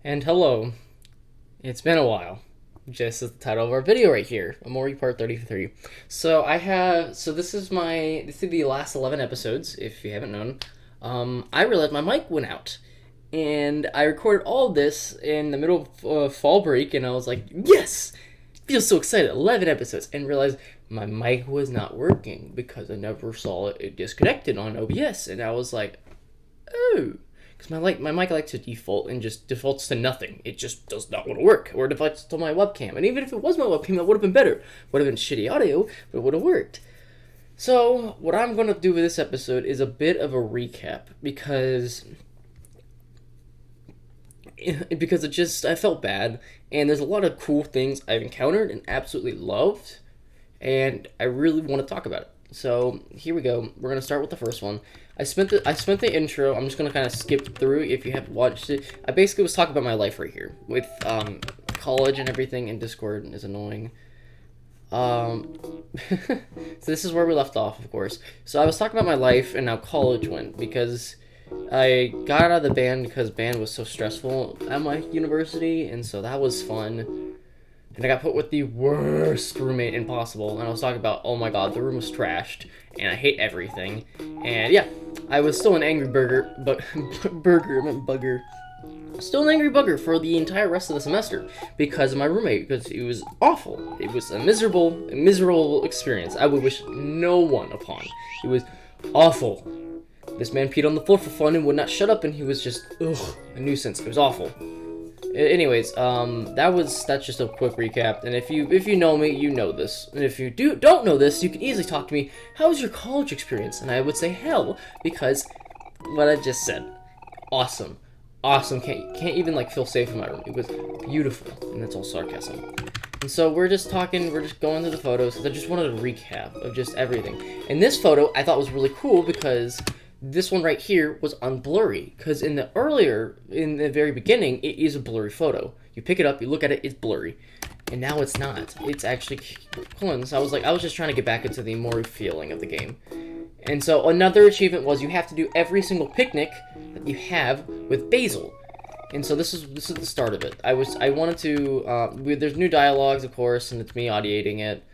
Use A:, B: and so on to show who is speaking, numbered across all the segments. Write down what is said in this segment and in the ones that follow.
A: And hello, it's been a while. Just as the title of our video right here, Omori Part 33. So this is the last 11 episodes, if you haven't known. I realized my mic went out. And I recorded all of this in the middle of fall break, and I was like, yes! I feel so excited, 11 episodes, and realized my mic was not working because I never saw it disconnected on OBS, and I was like, oh. Because my mic likes to default and just defaults to nothing. It just does not want to work. Or defaults to my webcam. And even if it was my webcam, that would have been better. Would have been shitty audio, but it would have worked. So, what I'm going to do with this episode is a bit of a recap. Because I felt bad. And there's a lot of cool things I've encountered and absolutely loved. And I really want to talk about it. So here we go. We're gonna start with the first one. I spent the intro. I'm just gonna kind of skip through if you haven't watched it. I basically was talking about my life right here with college and everything, and Discord is annoying. So this is where we left off, of course. So I was talking about my life and how college went because I got out of the band because band was so stressful at my university, and so that was fun. And I got put with the worst roommate impossible. And I was talking about, oh my god, the room was trashed. And I hate everything. And yeah, I was still an angry burger. But burger, I meant bugger. Still an angry bugger for the entire rest of the semester. Because of my roommate. Because it was awful. It was a miserable experience. I would wish no one upon. It was awful. This man peed on the floor for fun and would not shut up. And he was just, ugh, a nuisance. It was awful. Anyways, that's just a quick recap. And if you know me, you know this. And if you don't know this, you can easily talk to me. How was your college experience? And I would say hell, because what I just said. Awesome. Can't even like feel safe in my room. It was beautiful, and that's all sarcasm. And so we're just going through the photos. I just wanted a recap of just everything. And this photo I thought was really cool because this one right here was unblurry, because in the very beginning, it is a blurry photo. You pick it up, you look at it, it's blurry. And now it's not. It's actually cool. So I was just trying to get back into the Omori feeling of the game. And so another achievement was you have to do every single picnic that you have with Basil. And so this is the start of it. I wanted to, there's new dialogues, of course, and it's me audiating it.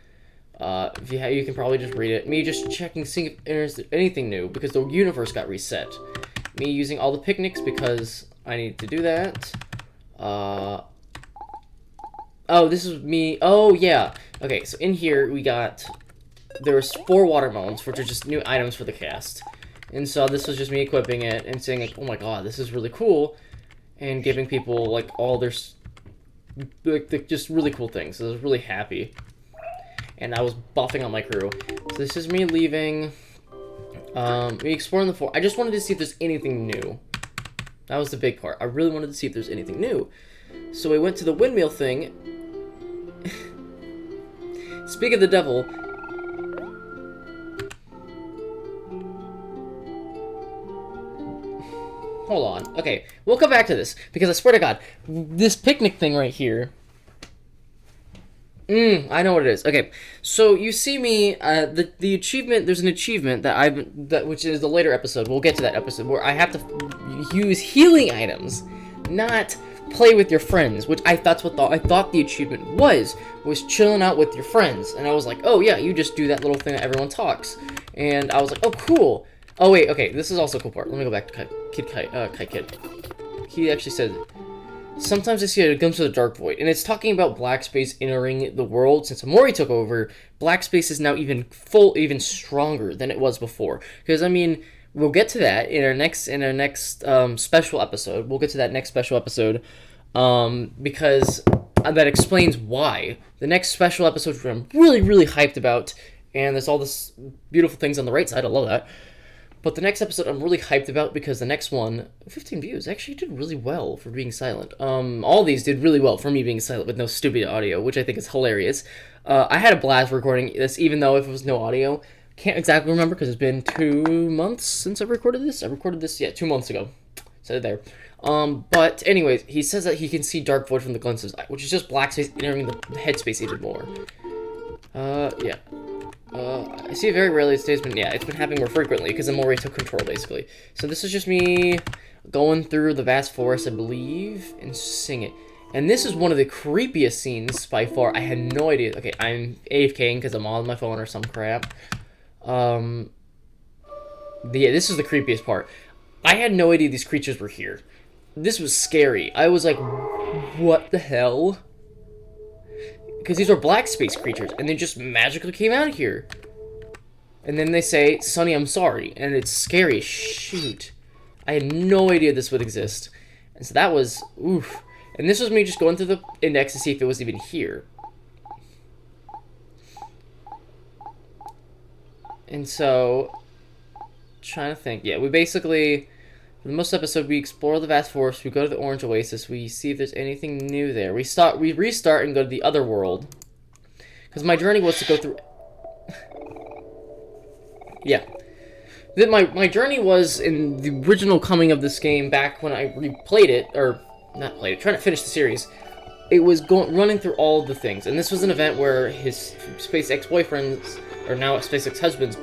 A: If you can probably just read it. Me just checking, seeing if there's anything new, because the universe got reset. Me using all the picnics, because I need to do that. Oh, this is me. Oh, yeah. Okay, so in here, there was 4 watermelons, which are just new items for the cast. And so this was just me equipping it, and saying, like, oh my god, this is really cool. And giving people, like, all their, like, just really cool things. So I was really happy. And I was buffing on my crew. So this is me leaving. Me exploring the floor. I just wanted to see if there's anything new. That was the big part. I really wanted to see if there's anything new. So we went to the windmill thing. Speak of the devil. Hold on. Okay, we'll come back to this. Because I swear to god, this picnic thing right here. I know what it is. Okay, so you see me, the achievement, there's an achievement which is the later episode, we'll get to that episode, where I have to use healing items, not play with your friends, which I thought the achievement was chilling out with your friends, and I was like, oh yeah, you just do that little thing that everyone talks, and I was like, oh cool. Oh wait, okay, this is also a cool part. Let me go back to Kite. He actually said, sometimes I see a glimpse of the dark void, and it's talking about black space entering the world. Since Omori took over, black space is now even stronger than it was before. Because I mean, we'll get to that in our next special episode. We'll get to that next special episode, because that explains why. The next special episode, which I'm really hyped about, and there's all this beautiful things on the right side. I love that. But the next episode I'm really hyped about because the next one, 15 views, actually did really well for being silent. All these did really well for me being silent with no stupid audio, which I think is hilarious. I had a blast recording this, even though if it was no audio. Can't exactly remember because it's been 2 months since I recorded this. I recorded this, 2 months ago. Said it there. But anyways, he says that he can see dark void from the glimpse of his eye, which is just black space entering the headspace even more. Yeah. I see it very rarely these days, but yeah, it's been happening more frequently because Omori took control, basically. So this is just me going through the vast forest, I believe, and sing it. And this is one of the creepiest scenes by far. I had no idea. Okay, I'm AFKing because I'm on my phone or some crap. Yeah, this is the creepiest part. I had no idea these creatures were here. This was scary. I was like, what the hell? Because these are black space creatures, and they just magically came out here. And then they say, Sonny, I'm sorry. And it's scary as shoot. I had no idea this would exist. And so that was, oof. And this was me just going through the index to see if it was even here. And so, trying to think. Yeah, we basically, for the most episode, we explore the vast forest, we go to the Orange Oasis, we see if there's anything new there. We restart and go to the other world. Because my journey was to go through... yeah. My journey was in the original coming of this game back when I replayed it, or not played it, trying to finish the series. It was running through all the things, and this was an event where his space ex-boyfriend's, or now space ex-husband's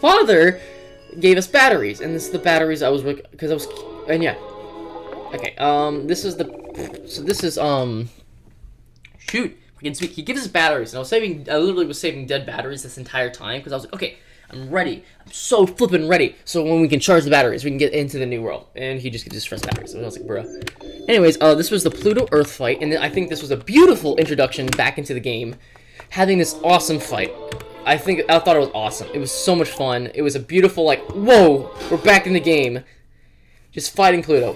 A: father gave us batteries, and this is the batteries I was, because I was, and yeah. Okay, this is shoot, I can speak. He gives us batteries, and I literally was saving dead batteries this entire time, because I was like, okay, I'm ready. I'm so flippin' ready. So when we can charge the batteries, we can get into the new world. And he just gives us fresh batteries. So I was like, bruh. Anyways, this was the Pluto-Earth fight, and I think this was a beautiful introduction back into the game. Having this awesome fight. I thought it was awesome. It was so much fun. It was a beautiful, like, whoa, we're back in the game. Just fighting Pluto.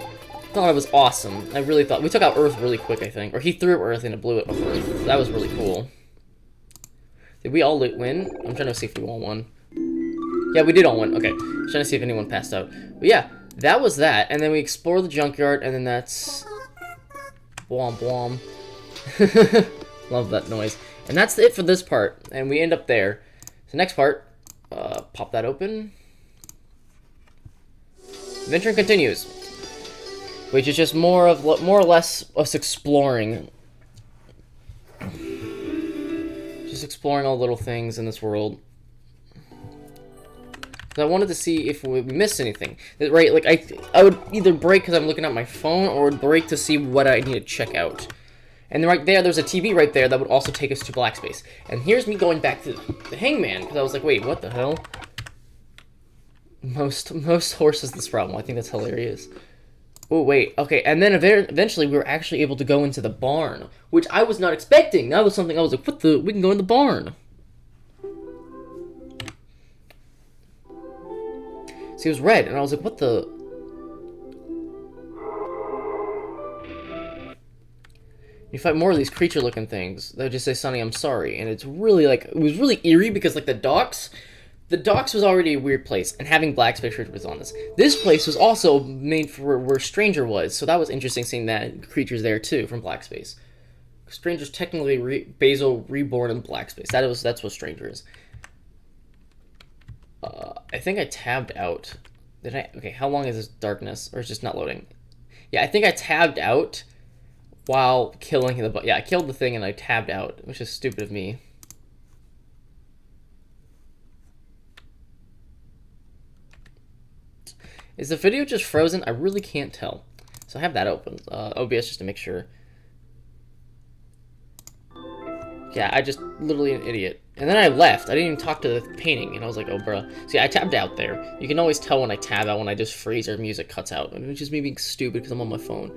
A: Thought it was awesome. I really thought. We took out Earth really quick, I think. Or he threw Earth and it blew it up Earth. That was really cool. Did we all win? I'm trying to see if we all won. Yeah, we did all win. Okay. Trying to see if anyone passed out. But yeah, that was that. And then we explore the junkyard, and then that's... Blom blom. Love that noise. And that's it for this part. And we end up there. So next part, pop that open. Adventure continues. Which is just more or less us exploring. Just exploring all little things in this world. I wanted to see if we missed anything. Right, like I would either break because I'm looking at my phone, or would break to see what I need to check out. And right there's a TV right there that would also take us to Black Space. And here's me going back to the Hangman, because I was like, wait, what the hell? Most horses this problem. I think that's hilarious. Oh, wait, okay, and then eventually we were actually able to go into the barn, which I was not expecting. That was something I was like, what the, we can go in the barn. See, it was red, and I was like, what the? You fight more of these creature-looking things. They just say, Sonny, I'm sorry. And it's really, like, it was really eerie, because, like, the docks was already a weird place, and having Black Space creature was on this. This place was also made for where Stranger was, so that was interesting seeing that creatures there, too, from Black Space. Stranger's technically Basil reborn in Black Space. That's what Stranger is. I think I tabbed out. Did I? Okay, how long is this darkness? Or is it just not loading? Yeah, I think I tabbed out while killing the... Yeah, I killed the thing and I tabbed out, which is stupid of me. Is the video just frozen? I really can't tell. So I have that open. OBS just to make sure. Yeah, I just literally an idiot. And then I left. I didn't even talk to the painting, and I was like, oh, bruh. See, I tabbed out there. You can always tell when I tab out when I just freeze or music cuts out. And it's just me being stupid because I'm on my phone.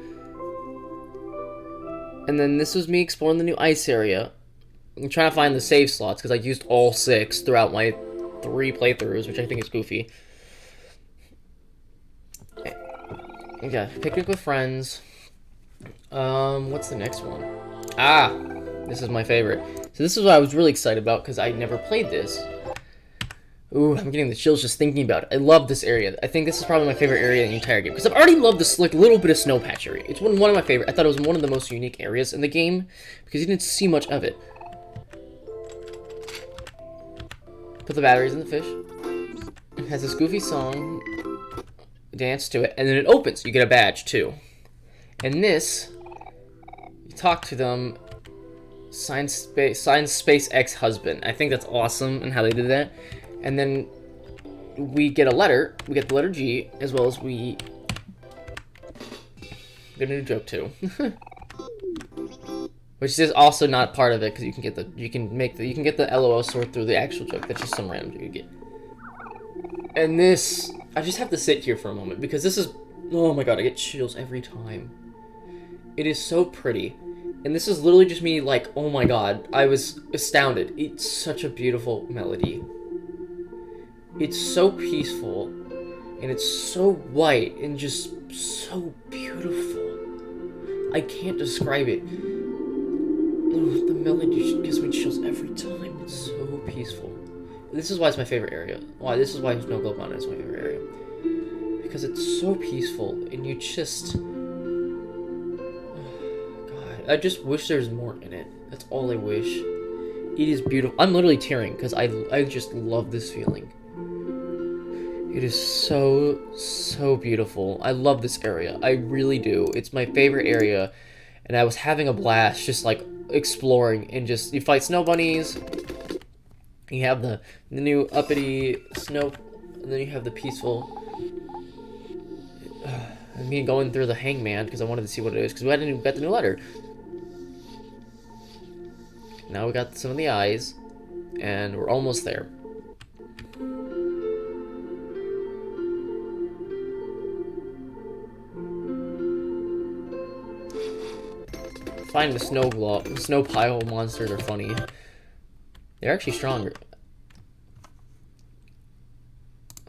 A: And then this was me exploring the new ice area. I'm trying to find the save slots because I used all 6 throughout my 3 playthroughs, which I think is goofy. Yeah, picnic with friends. What's the next one? Ah, this is my favorite. So this is what I was really excited about because I never played this. Ooh, I'm getting the chills just thinking about it. I love this area. I think this is probably my favorite area in the entire game because I've already loved this like little bit of snow patch area. It's one of my favorite. I thought it was one of the most unique areas in the game because you didn't see much of it. Put the batteries in the fish. It has this goofy song. Dance to it, and then it opens. You get a badge too. And this, you talk to them. Science Space ex-husband. I think that's awesome and how they did that. And then we get a letter. We get the letter G, as well as we get a new joke too. Which is also not part of it, because you can get the LOL sort through the actual joke. That's just some random joke you get. And this, I just have to sit here for a moment, because this is, oh my god, I get chills every time. It is so pretty. And this is literally just me like, oh my god, I was astounded. It's such a beautiful melody. It's so peaceful, and it's so white, and just so beautiful. I can't describe it. Oh, the melody just gives me chills every time. It's so peaceful. This is why it's my favorite area. This is why Snow Globe Mountain is my favorite area. Because it's so peaceful, and you just... I just wish there's more in it. That's all I wish. It is beautiful. I'm literally tearing because I just love this feeling. It is so beautiful. I love this area. I really do. It's my favorite area, and I was having a blast just like exploring, and just you fight snow bunnies. You have the new uppity snow, and then you have the peaceful. Me going through the hangman because I wanted to see what it is because we hadn't got the new letter. Now we got some of the eyes, and we're almost there. Finding the snow pile monsters are funny. They're actually stronger.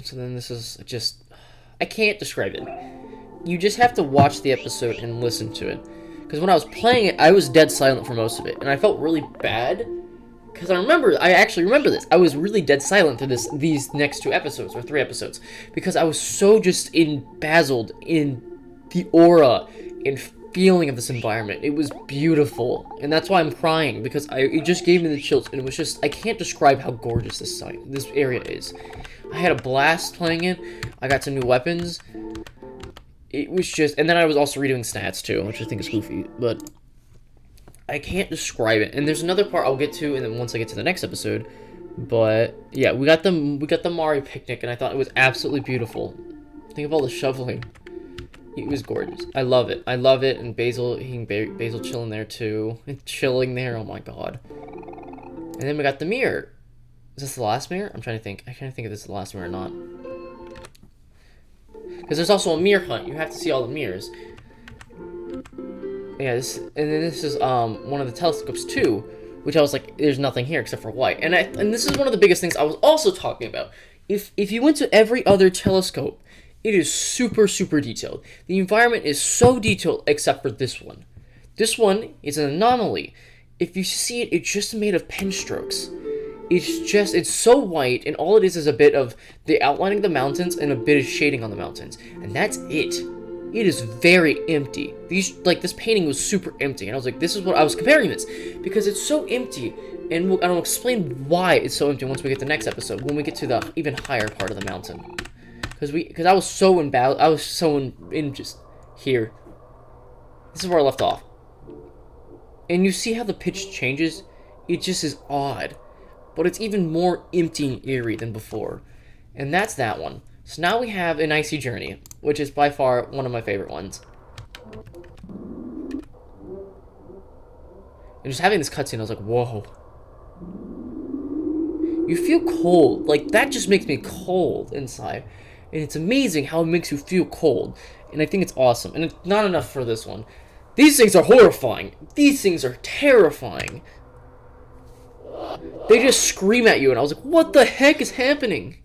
A: So then this is just... I can't describe it. You just have to watch the episode and listen to it. Because when I was playing it, I was dead silent for most of it. And I felt really bad. Because I actually remember this. I was really dead silent through these next 2 episodes, or 3 episodes. Because I was so just embezzled in the aura and feeling of this environment. It was beautiful. And that's why I'm crying. Because it just gave me the chills. And it was just, I can't describe how gorgeous this area is. I had a blast playing it. I got some new weapons. It was just, and then I was also redoing stats too, which I think is goofy, but I can't describe it. And there's another part I'll get to, and then once I get to the next episode. But yeah, we got the Omori picnic, and I thought it was absolutely beautiful. Think of all the shoveling. It was gorgeous. I love it. And Basil chilling there too, and chilling there. Oh my god. And then we got the mirror. Is this the last mirror? I'm trying to think. I can't think if this is the last mirror or not. Because there's also a mirror hunt. You have to see all the mirrors. Yeah, and then this is one of the telescopes too, which I was like, there's nothing here except for white. And this is one of the biggest things I was also talking about. If you went to every other telescope, it is super detailed. The environment is so detailed except for this one. This one is an anomaly. If you see it, it's just made of pen strokes. It's so white, and all it is a bit of the outlining of the mountains and a bit of shading on the mountains. And that's it. It is very empty. This painting was super empty, and I was like, this is what I was comparing this, because it's so empty, and I'll explain why it's so empty once we get to the next episode, when we get to the even higher part of the mountain. Because I was so in just here. This is where I left off. And you see how the pitch changes? It just is odd. But it's even more empty and eerie than before. And that's that one. So now we have An Icy Journey, which is by far one of my favorite ones. And just having this cutscene, I was like, whoa. You feel cold. Like, that just makes me cold inside. And it's amazing how it makes you feel cold. And I think it's awesome. And it's not enough for this one. These things are horrifying. These things are terrifying. They just scream at you, and I was like, what the heck is happening?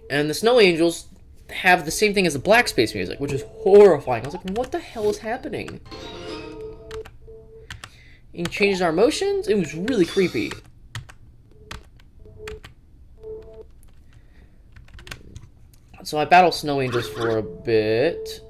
A: And the Snow Angels have the same thing as the Black Space music, which is horrifying. I was like, what the hell is happening? And changes our emotions? It was really creepy. So I battled Snow Angels for a bit,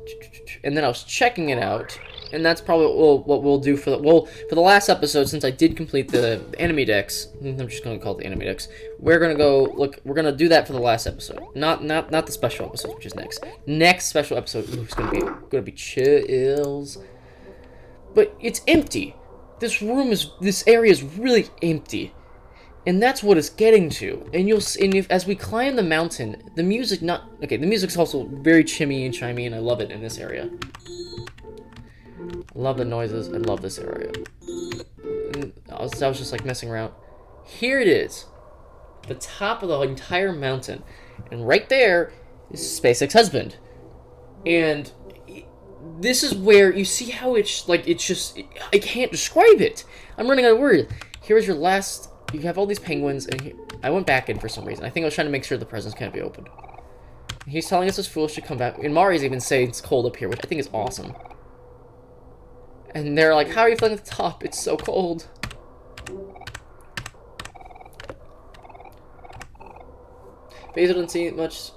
A: and then I was checking it out. And that's probably what we'll do for the last episode, since I did complete the enemy decks. I'm just going to call it the enemy decks. We're going to go look. We're going to do that for the last episode, not the special episode, which is next. Next special episode is going to be chills. but it's empty. This area is really empty. And that's what it's getting to. And as we climb the mountain, the music's also very chimmy and chimey, and I love it in this area. I love the noises. I love this area. And I was just like messing around. Here it is, the top of the entire mountain, and right there is SpaceX husband. And this is where you see how I can't describe it. I'm running out of words. Here's your last. You have all these penguins, and I went back in for some reason. I think I was trying to make sure the presents can't be opened. He's telling us it's foolish to come back. And Mari's even saying it's cold up here, which I think is awesome. And they're like, how are you feeling at the top? It's so cold. Basil didn't see much.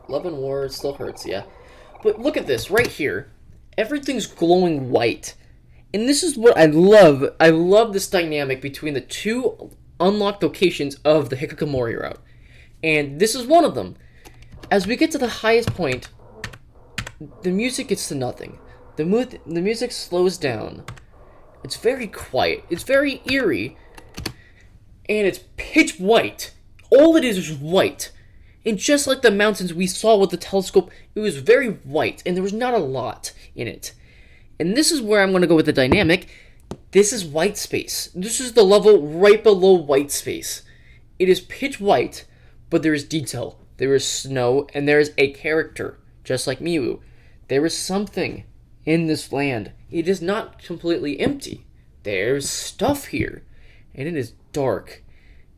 A: Love and war still hurts, yeah. But look at this, right here. Everything's glowing white. And this is what I love. I love this dynamic between the two unlocked locations of the Omori route. And this is one of them. As we get to the highest point, the music gets to nothing. The music slows down. It's very quiet. It's very eerie. And it's pitch white. All it is white. And just like the mountains we saw with the telescope, it was very white. And there was not a lot in it. And this is where I'm going to go with the dynamic. This is white space. This is the level right below white space. It is pitch white, but there is detail. There is snow, and there is a character, just like Miu. There is something in this land. It is not completely empty. There's stuff here, and it is dark.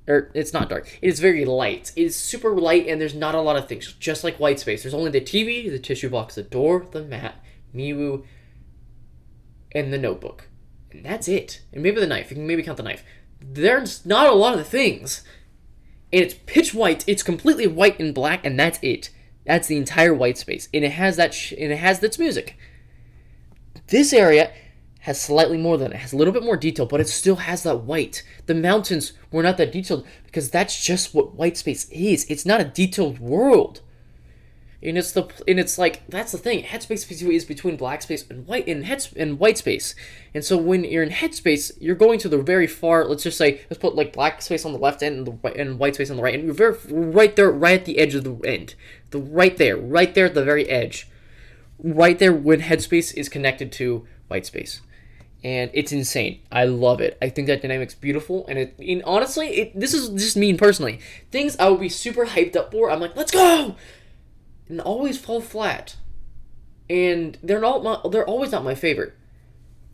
A: It's not dark. It is very light. It is super light, and there's not a lot of things, just like white space. There's only the TV, the tissue box, the door, the mat, Miu, and the notebook. And that's it. And maybe the knife. You can maybe count the knife. There's not a lot of things. And it's pitch white. It's completely white and black, and that's it. That's the entire white space. And it has its music. This area has slightly more than it. It has a little bit more detail, but it still has that white. The mountains were not that detailed because that's just what white space is. It's not a detailed world. And it's like, that's the thing. Headspace is between black space and white space. And so when you're in headspace, you're going to the very far. Let's put like black space on the left end and white space on the right, and you're right there, right at the edge of the end, right there at the very edge, right there when headspace is connected to white space. And it's insane. I love it. I think that dynamic's beautiful, and honestly, this is just me personally. Things I would be super hyped up for. I'm like, let's go. And always fall flat, and they're always not my favorite.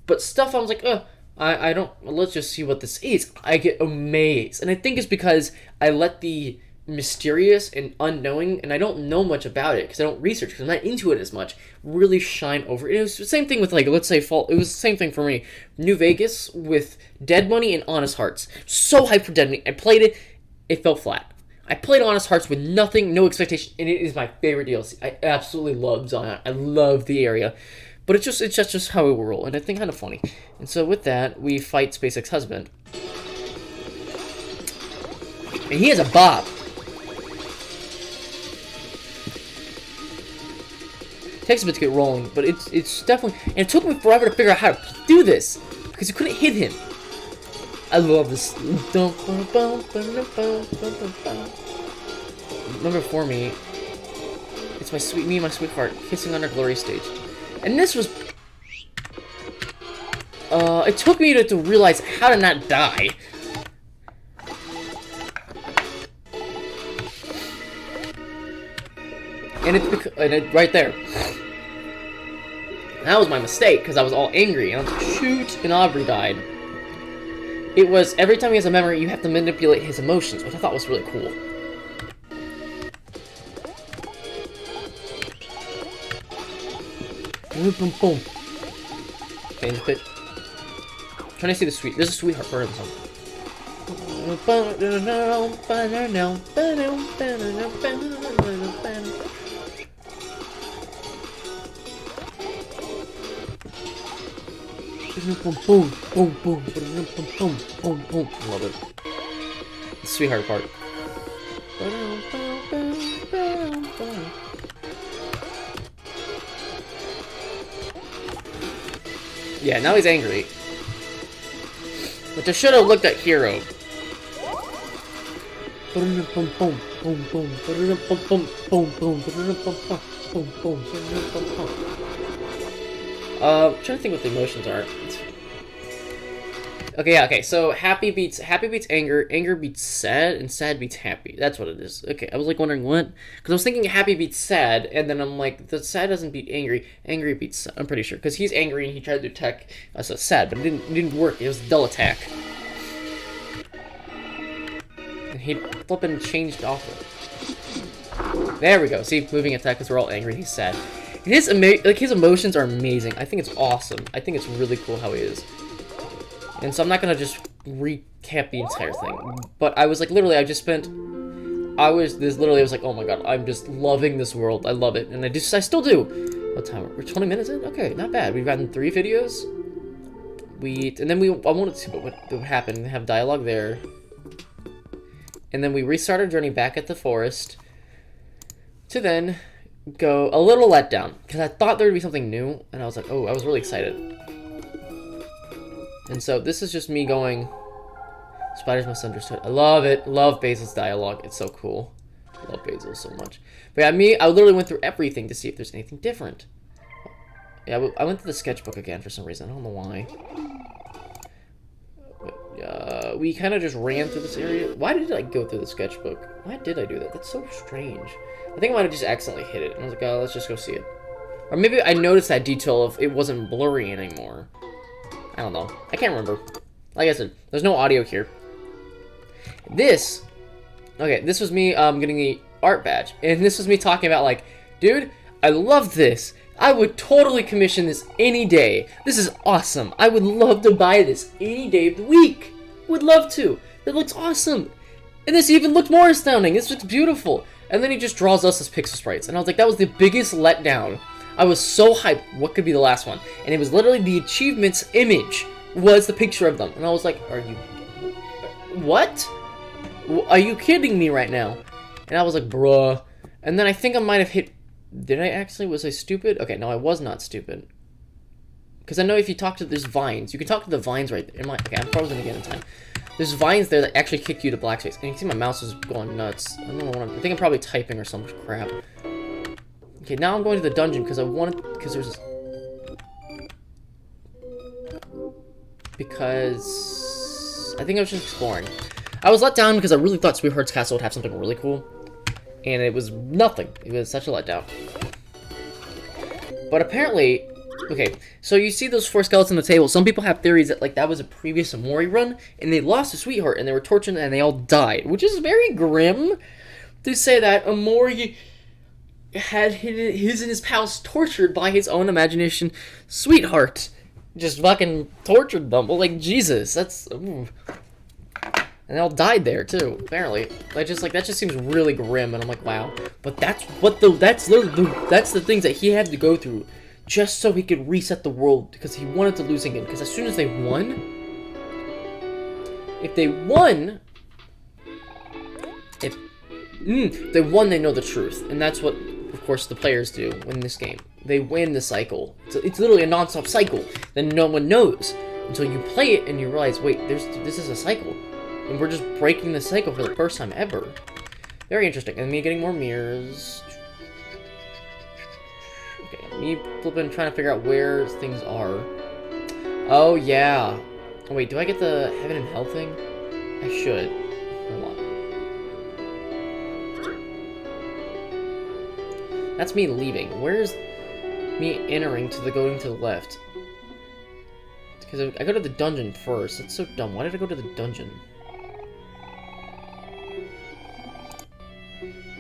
A: But stuff I was like, I don't. Let's just see what this is. I get amazed, and I think it's because I let the mysterious and unknowing, and I don't know much about it because I don't research because I'm not into it as much, really shine over. And it was the same thing with, like, let's say Fall. It was the same thing for me. New Vegas with Dead Money and Honest Hearts. So hyped for Dead Money. I played it. It fell flat. I played Honest Hearts with nothing, no expectation, and it is my favorite DLC. I absolutely love Zion. I love the area. But it's just how we roll, and I think kind of funny. And so with that, we fight SpaceX husband. And he has a bob. It takes a bit to get rolling, but it's definitely... And it took me forever to figure out how to do this, because you couldn't hit him. I love this. Number 4 me. It's me and my sweetheart kissing on our glory stage. And this was... it took me to realize how to not die. And right there. That was my mistake, because I was all angry. And I was like, shoot, and Aubrey died. It was, every time he has a memory, you have to manipulate his emotions, which I thought was really cool. Boom, boom, boom. Okay, in the pit. I'm trying to see the sweet. There's a sweetheart part of the song. Boom, boom, boom, boom, boom, boom, boom, boom. Love it. The sweetheart part. Yeah, now he's angry. Which I should have looked at Hero. Trying to think what the emotions are. Okay, yeah, okay, so happy beats anger, anger beats sad, and sad beats happy. That's what it is. Okay, I was like wondering what? Because I was thinking happy beats sad, and then I'm like, the sad doesn't beat angry, angry beats sad. I'm pretty sure, because he's angry and he tried to attack us as sad, but it didn't work. It was a dull attack. And he flippin' changed off it. There we go. See, moving attack because we're all angry. He's sad. And his emotions are amazing. I think it's awesome. I think it's really cool how he is. And so I'm not gonna just recap the entire thing. But I was like, literally, I was like, oh my god, I'm just loving this world. I love it, and I still do. What time? We're 20 minutes in. Okay, not bad. We've gotten 3 videos. I wanted to see what would happen. Have dialogue there. And then we restart our journey back at the forest to then go a little let down because I thought there would be something new, and I was like, oh, I was really excited. And so this is just me going, spiders misunderstood. I love it. Love Basil's dialogue. It's so cool. I love Basil so much. But yeah, I literally went through everything to see if there's anything different. Yeah, I went to the sketchbook again for some reason. I don't know why. We kind of just ran through this area. Why did I go through the sketchbook? Why did I do that? That's so strange. I think I might have just accidentally hit it. And I was like, oh, let's just go see it. Or maybe I noticed that detail of it wasn't blurry anymore. I don't know. I can't remember. Like I said, there's no audio here. This was me getting the art badge. And this was me talking about like, dude, I love this. I would totally commission this any day. This is awesome. I would love to buy this any day of the week. Would love to. It looks awesome. And this even looked more astounding. This looks beautiful. And then he just draws us as pixel sprites. And I was like, that was the biggest letdown. I was so hyped. What could be the last one? And it was literally the achievements image was the picture of them. And I was like, are you... What? Are you kidding me right now? And I was like, bruh. And then I think I might have hit... Did I actually? Was I stupid? Okay, no, I was not stupid. Because I know if you talk to... There's vines. You can talk to the vines right there. Okay, I'm frozen again in time. There's vines there that actually kick you to black space. And you can see my mouse is going nuts. I don't know what I think I'm probably typing or some crap. Okay, now I'm going to the dungeon because I wanted... Because there's... Because... I think I was just exploring. I was let down because I really thought Sweetheart's Castle would have something really cool. And it was nothing. It was such a letdown. But apparently... Okay, so you see those 4 skeletons on the table. Some people have theories that, like, that was a previous Omori run, and they lost a sweetheart, and they were tortured, and they all died. Which is very grim to say that Omori had his and his pals tortured by his own imagination sweetheart. Just fucking tortured them. Well, like, Jesus, that's... Ooh. And they all died there, too, apparently. That just seems really grim, and I'm like, wow. But that's the things that he had to go through just so he could reset the world, because he wanted to lose again. Because as soon as they won... If they won... If they won, they know the truth. And that's what, of course, the players do in this game. They win the cycle. It's literally a non-stop cycle that no one knows. Until you play it and you realize, wait, this is a cycle. And we're just breaking the cycle for the first time ever. Very interesting. And me getting more mirrors. Okay, me flipping trying to figure out where things are. Oh, yeah. Oh, wait, do I get the heaven and hell thing? I should. Hold on. That's me leaving. Where's me entering to the going to the left? Because I go to the dungeon first. That's so dumb. Why did I go to the dungeon?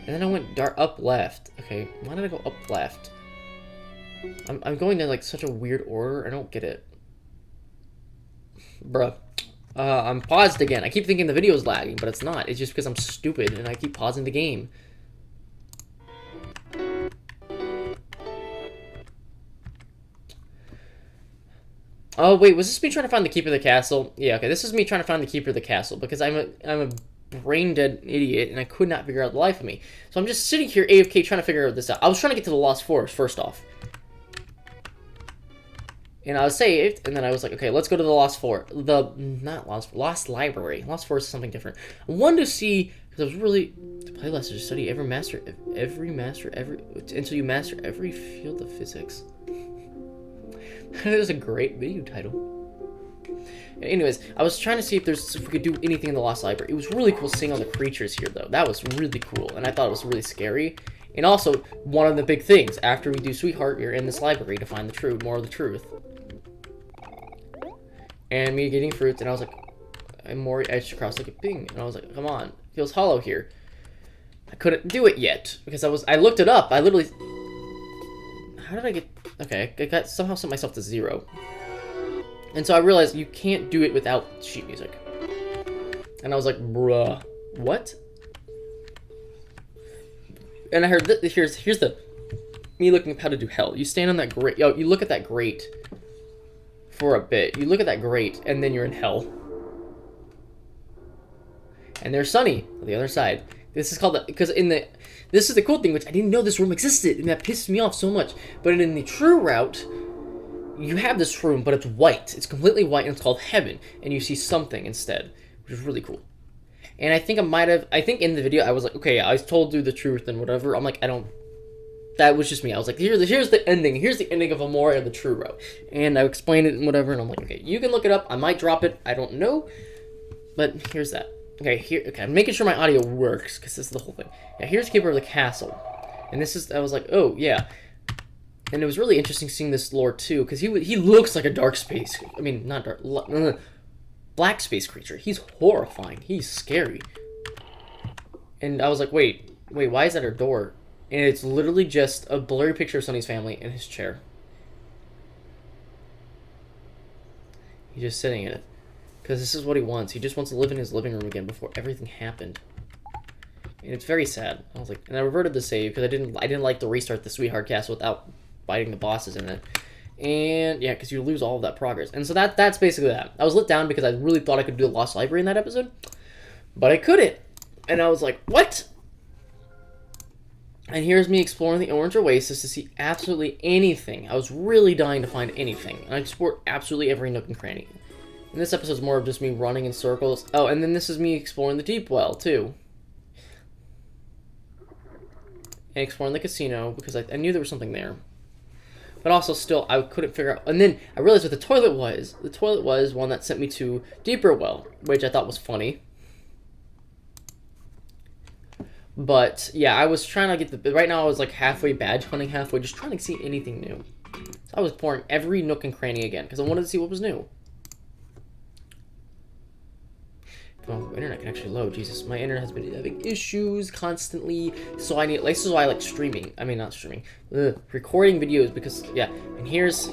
A: And then I went up left. Okay, why did I go up left? I'm going in like such a weird order. I don't get it. Bruh. I'm paused again. I keep thinking the video's lagging, but it's not. It's just because I'm stupid and I keep pausing the game. Oh wait, was this me trying to find the keeper of the castle? Yeah, okay, this is me trying to find the keeper of the castle because I'm a brain dead idiot and I could not figure out the life of me. So I'm just sitting here AFK trying to figure this out. I was trying to get to the Lost Forest first off. And I was saved, and then I was like, okay, let's go to the Lost Library. Lost Forest is something different. I wanted to see, because I was really, to play lessons, to study until you master every field of physics. That is a great video title. Anyways, I was trying to see if we could do anything in the Lost Library. It was really cool seeing all the creatures here, though. That was really cool, and I thought it was really scary. And also, one of the big things, after we do Sweetheart, you're in this library to find more of the truth. And me getting fruits, and I was like, Omori edged across like a ping, and I was like, come on, it feels hollow here. I couldn't do it yet, because I looked it up, I literally, how did I get, okay, I somehow set myself to 0. And so I realized you can't do it without sheet music. And I was like, bruh, what? And I heard here's the me looking up how to do hell. You stand on that grate. Yo, you look at that grate for a bit. You look at that grate, and then you're in hell. And there's Sunny on the other side. This is called this is the cool thing, which I didn't know this room existed, and that pissed me off so much. But in the true route, you have this room, but it's white. It's completely white, and it's called Heaven. And you see something instead, which is really cool. And I think I think in the video, I was like, okay, I told you the truth and whatever. I'm like, that was just me. I was like, here's the ending. Here's the ending of Omori of the True Route. And I explained it and whatever, and I'm like, okay, you can look it up. I might drop it. I don't know. But here's that. Okay, I'm making sure my audio works, because this is the whole thing. Yeah, here's Keeper of the Castle. And I was like, oh, yeah. And it was really interesting seeing this lore, too, because he looks like a dark space. I mean, not dark. Black space creature. He's horrifying. He's scary. And I was like, wait, why is that a door? And it's literally just a blurry picture of Sunny's family in his chair. He's just sitting in it. Because this is what he wants. He just wants to live in his living room again before everything happened. And it's very sad. I was like, and I reverted the save because I didn't like to restart the Sweetheart Castle without fighting the bosses in it. And yeah, because you lose all of that progress. And so that's basically that. I was let down because I really thought I could do the Lost Library in that episode, but I couldn't. And I was like, what? And here's me exploring the Orange Oasis to see absolutely anything. I was really dying to find anything. And I explored absolutely every nook and cranny. And this episode's more of just me running in circles. Oh, and then this is me exploring the Deep Well, too. And exploring the casino, because I knew there was something there. But also, still, I couldn't figure out... And then I realized what the toilet was. The toilet was one that sent me to Deeper Well, which I thought was funny. But, yeah, I was trying to get the... Right now, I was, like, halfway badge hunting, halfway just trying to see anything new. So I was pouring every nook and cranny again, because I wanted to see what was new. Oh, internet can actually load. Jesus, my internet has been having issues constantly. So this is why I like streaming. I mean, not streaming. Recording videos because, yeah. And here's,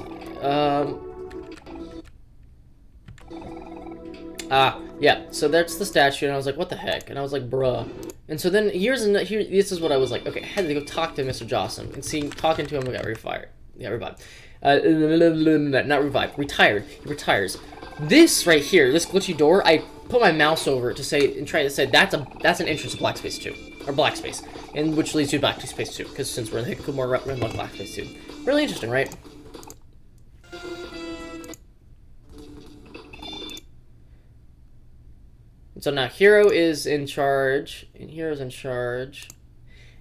A: yeah. So that's the statue, and I was like, what the heck? And I was like, bruh. And so then this is what I was like. Okay, I had to go talk to Mr. Jossum and talking to him, I got revived. Yeah, revived. Not revived. Retired. He retires. This right here, this glitchy door, I put my mouse over it to say and try to say that's an entrance to Black Space 2 or Black Space, and which leads you back to Space 2 because since we're in the Hikikomori, we're in Black Space 2. Really interesting, right? So now Hero is in charge, and Hero's in charge,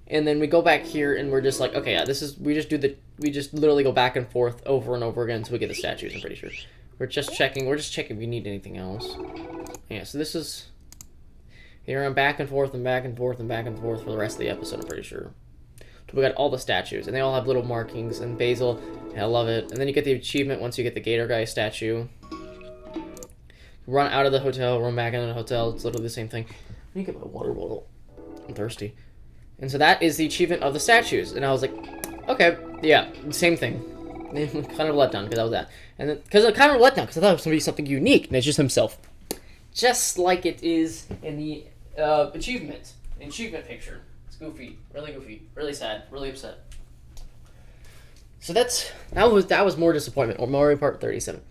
A: and then we go back here and we're just like, okay, yeah, we just literally go back and forth over and over again until we get the statues. I'm pretty sure. We're just checking if we need anything else. Yeah, so this is... Here I'm back and forth and back and forth and back and forth for the rest of the episode, I'm pretty sure. So we got all the statues, and they all have little markings, and Basil, yeah, I love it. And then you get the achievement once you get the Gator Guy statue. Run out of the hotel, run back into the hotel, it's literally the same thing. Let me get my water bottle. I'm thirsty. And so that is the achievement of the statues, and I was like, okay, yeah, same thing. Kind of let down because that was that. And then, because I kind of let down because I thought it was going to be something unique, and it's just himself. Just like it is in the achievement picture. It's goofy, really sad, really upset. So that was more disappointment. Omori Part 37.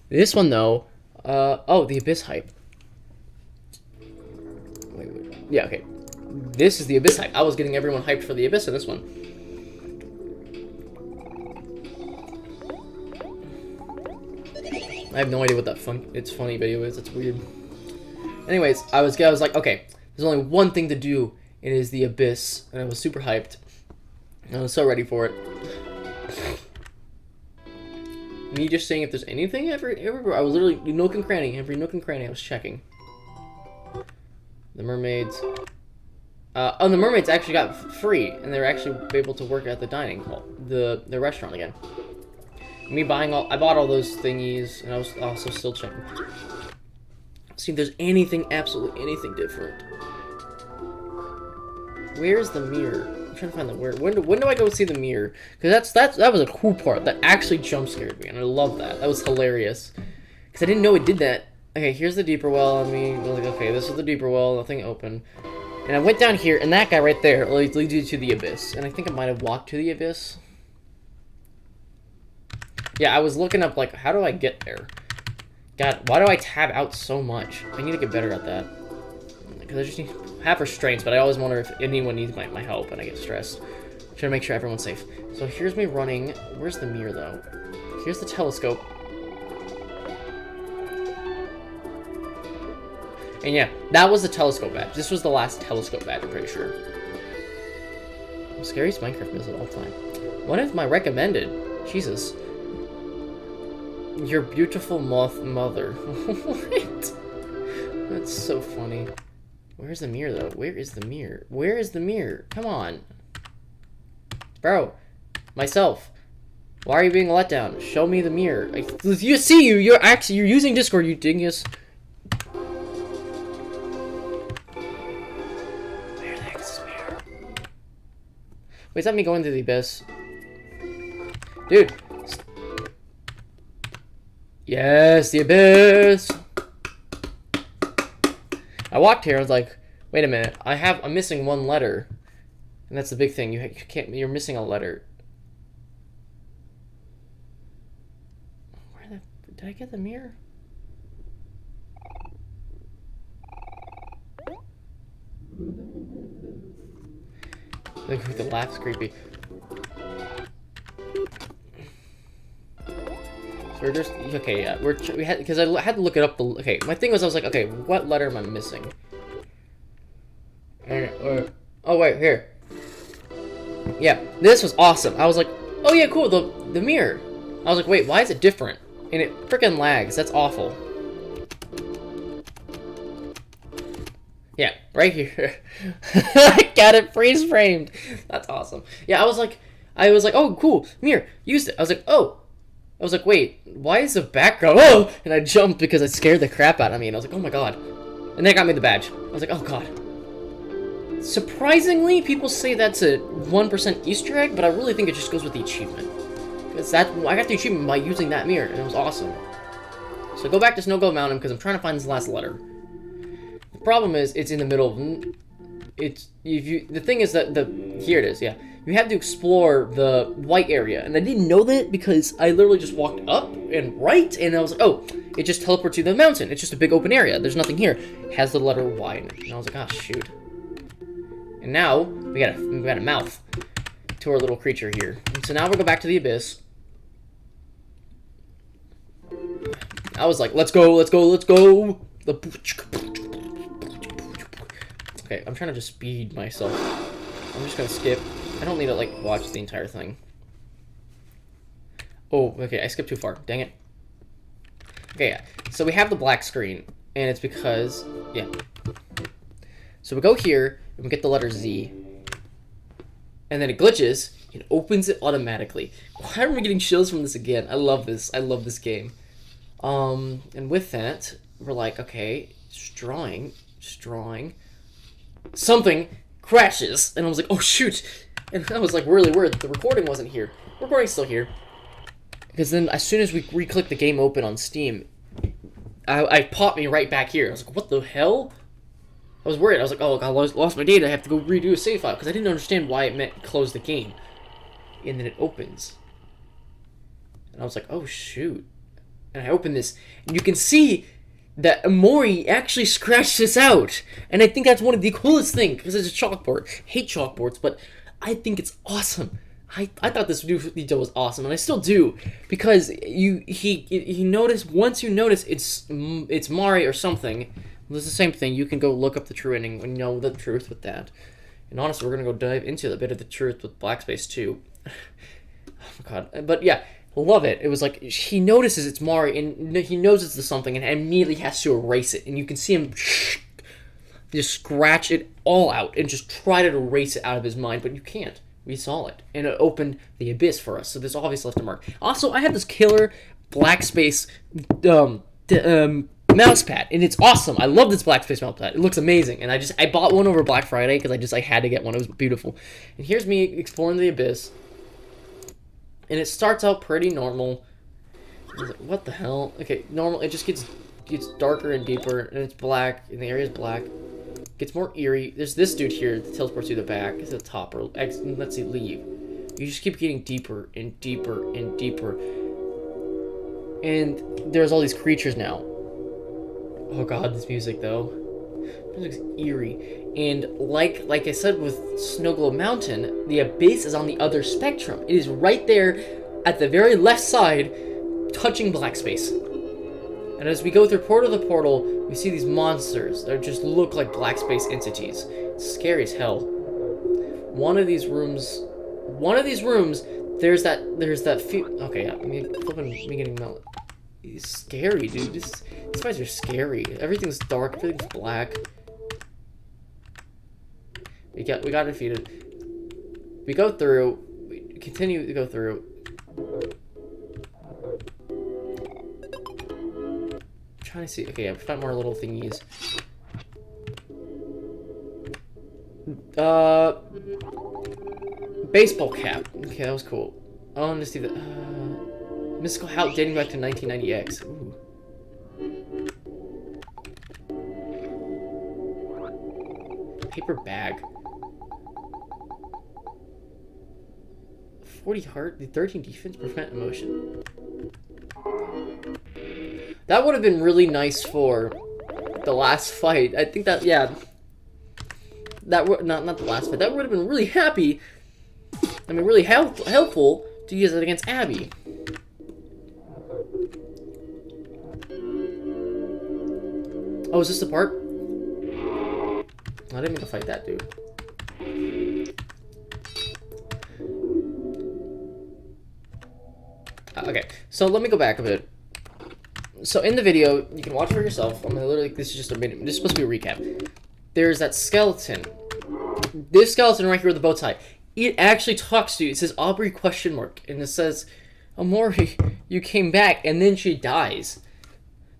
A: This one though, the Abyss hype. Wait. Yeah, okay. This is the Abyss hype. I was getting everyone hyped for the Abyss in this one. I have no idea what that it's funny video is. It's weird. Anyways, I was like, okay, there's only one thing to do. It is the abyss, and I was super hyped. I was so ready for it. Me just saying if there's anything everywhere. I was literally nook and cranny, every nook and cranny I was checking. The mermaids. Oh, the mermaids actually got free, and they were actually able to work at the dining hall, the restaurant again. Me buying I bought all those thingies, and I was also still checking. See if there's anything, absolutely anything different. Where's the mirror? I'm trying to find the where. When do I go see the mirror? Because that was a cool part that actually jump scared me, and I love that. That was hilarious. Because I didn't know it did that. Okay, here's the deeper well. I mean, like, okay, this is the deeper well. Nothing open. And I went down here, and that guy right there leads you to the abyss. And I think I might have walked to the abyss. Yeah, I was looking up, like, how do I get there? God, why do I tab out so much? I need to get better at that. Because I just have restraints, but I always wonder if anyone needs my help, and I get stressed. Trying to make sure everyone's safe. So here's me running. Where's the mirror, though? Here's the telescope. And yeah, that was the telescope badge. This was the last telescope badge, I'm pretty sure. Scariest Minecraft miss of all time. What if my recommended? Jesus. Your beautiful moth mother. What? That's so funny. Where's the mirror, though? Where is the mirror? Where is the mirror? Come on. Bro. Myself. Why are you being let down? Show me the mirror. You see, you're using Discord, you dingus. Where the heck is this mirror? Wait, is that me going to the abyss? Dude. Yes, the abyss. I walked here. I was like, wait a minute. I'm missing one letter, and that's the big thing. You can't. You're missing a letter. Did I get the mirror? The laugh's creepy. So we're just okay. Yeah, we had because I had to look it up. Okay, my thing was I was like, okay, what letter am I missing? Oh wait, here. Yeah, this was awesome. I was like, oh yeah, cool. The mirror. I was like, wait, why is it different? And it freaking lags. That's awful. Yeah, right here. I got it freeze framed. That's awesome. Yeah, I was like, oh cool, mirror. Used it. I was like, wait, why is the background? Oh! And I jumped because it scared the crap out of me. And I was like, oh my god. And then it got me the badge. I was like, oh god. Surprisingly, people say that's a 1% Easter egg, but I really think it just goes with the achievement. Because I got the achievement by using that mirror, and it was awesome. So go back to Snow Globe Mountain because I'm trying to find this last letter. The problem is, it's in the middle of... the thing is that here it is, yeah. You have to explore the white area, and I didn't know that because I literally just walked up and right, and I was like, oh, it just teleports you to the mountain. It's just a big open area. There's nothing here. It has the letter Y in it, and I was like, oh shoot. And now we got a mouth to our little creature here. And so now we'll go back to the abyss. I was like, let's go, let's go, let's go. Okay, I'm trying to just speed myself. I'm just gonna skip. I don't need to like watch the entire thing. Oh, okay, I skipped too far. Dang it. Okay, yeah. So we have the black screen, and it's because yeah. So we go here and we get the letter Z, and then it glitches and opens it automatically. Why are we getting chills from this again? I love this. I love this game. And with that, we're like, okay, just drawing. Something crashes, and I was like, oh shoot. And I was like really worried that the recording wasn't here. The recording's still here. Because then as soon as we re-click the game open on Steam, I popped me right back here. I was like, what the hell? I was worried. I was like, oh, I lost my data. I have to go redo a save file. Because I didn't understand why it meant close the game. And then it opens. And I was like, oh shoot. And I opened this, and you can see that Omori actually scratched this out. And I think that's one of the coolest things, because it's a chalkboard. I hate chalkboards, but I think it's awesome. I thought this new detail was awesome, and I still do, because he noticed, once you notice it's Mari or something. Well, it's the same thing. You can go look up the true ending when you know the truth with that. And honestly, we're gonna go dive into a bit of the truth with Black Space too. Oh my god! But yeah, love it. It was like he notices it's Mari, and he knows it's the something, and immediately has to erase it. And you can see him just scratch it all out and just try to erase it out of his mind, but you can't. We saw it, and it opened the abyss for us. So there's obviously left a mark. Also, I have this killer Black Space mouse pad, and it's awesome. I love this Black Space mouse pad. It looks amazing, and I bought one over Black Friday because I had to get one. It was beautiful. And here's me exploring the abyss, and it starts out pretty normal. I was like, what the hell? Okay, normal. It just gets darker and deeper, and it's black, and the area's black. Gets more eerie. There's this dude here that teleports you to the back. It's the top, or let's see, leave. You just keep getting deeper and deeper and deeper. And there's all these creatures now. Oh god, this music though. This music's eerie. And like I said with Snow Globe Mountain, the abyss is on the other spectrum. It is right there at the very left side, touching Black Space. And as we go through portal to portal, we see these monsters that just look like Black Space entities. It's scary as hell. One of these rooms, there's that okay, yeah, me getting melted. It's scary, dude. These guys are scary. Everything's dark, everything's black. We got defeated. We go through, we continue to go through. Trying to see. Okay, I've found more little thingies. Baseball cap. Okay, that was cool. I want to see the mystical hat dating back to 1990X. Ooh. Paper bag. 40 heart. The 13 defense prevent emotion. That would have been really nice for the last fight. I think that, yeah. That would not the last fight. That would have been really happy. I mean, really helpful to use it against Abby. Oh, is this the part? I didn't mean to fight that dude. Okay, so let me go back a bit. So in the video, you can watch it for yourself. I'm gonna literally, this is just a minute. This is supposed to be a recap. There's that skeleton. This skeleton right here with the bow tie. It actually talks to you. It says Aubrey ? And it says, Omori, you came back, and then she dies.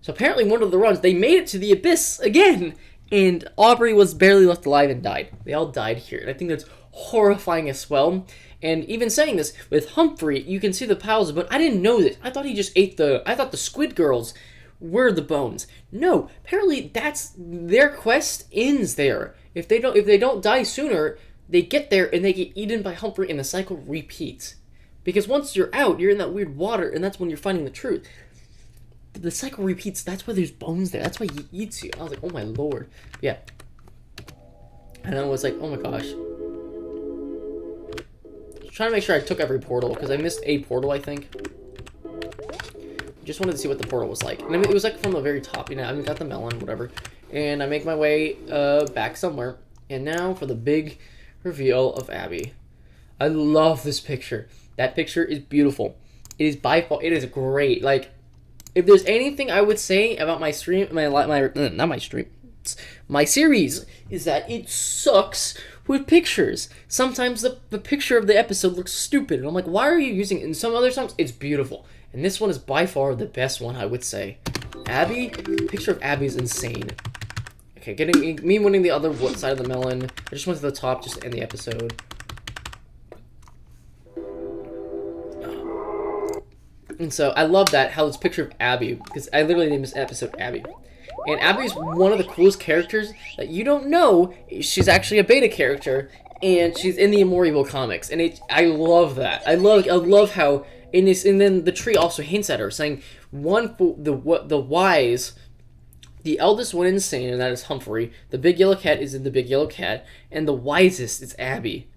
A: So apparently one of the runs, they made it to the abyss again. And Aubrey was barely left alive and died. They all died here. And I think that's horrifying as well. And even saying this, with Humphrey, you can see the piles, but I didn't know this. I thought he just ate I thought the squid girls were the bones. No, apparently that's, their quest ends there. If they don't die sooner, they get there and they get eaten by Humphrey and the cycle repeats. Because once you're out, you're in that weird water, and that's when you're finding the truth. The cycle repeats, that's why there's bones there. That's why he eats you. I was like, oh my lord. Yeah. And I was like, oh my gosh. Trying to make sure I took every portal, because I missed a portal, I think. Just wanted to see what the portal was like. And I mean, it was like from the very top, you know, I mean, got the melon, whatever. And I make my way back somewhere. And now for the big reveal of Abby. I love this picture. That picture is beautiful. It is by far, it is great. Like, if there's anything I would say about my stream, my series, is that it sucks with pictures. Sometimes the picture of the episode looks stupid, and I'm like, why are you using it? In some other songs, it's beautiful. And this one is by far the best one, I would say. Abby, the picture of Abby is insane. Okay, getting me winning the other side of the melon. I just went to the top just to end the episode. And so I love that, how this picture of Abby, because I literally named this episode Abby. And Abby's one of the coolest characters that you don't know. She's actually a beta character, and she's in the Omori comics, and I love that. I love how in this, and then the tree also hints at her, saying the wise, the eldest went insane, and that is Humphrey. The big yellow cat is in the big yellow cat, and the wisest is Abby.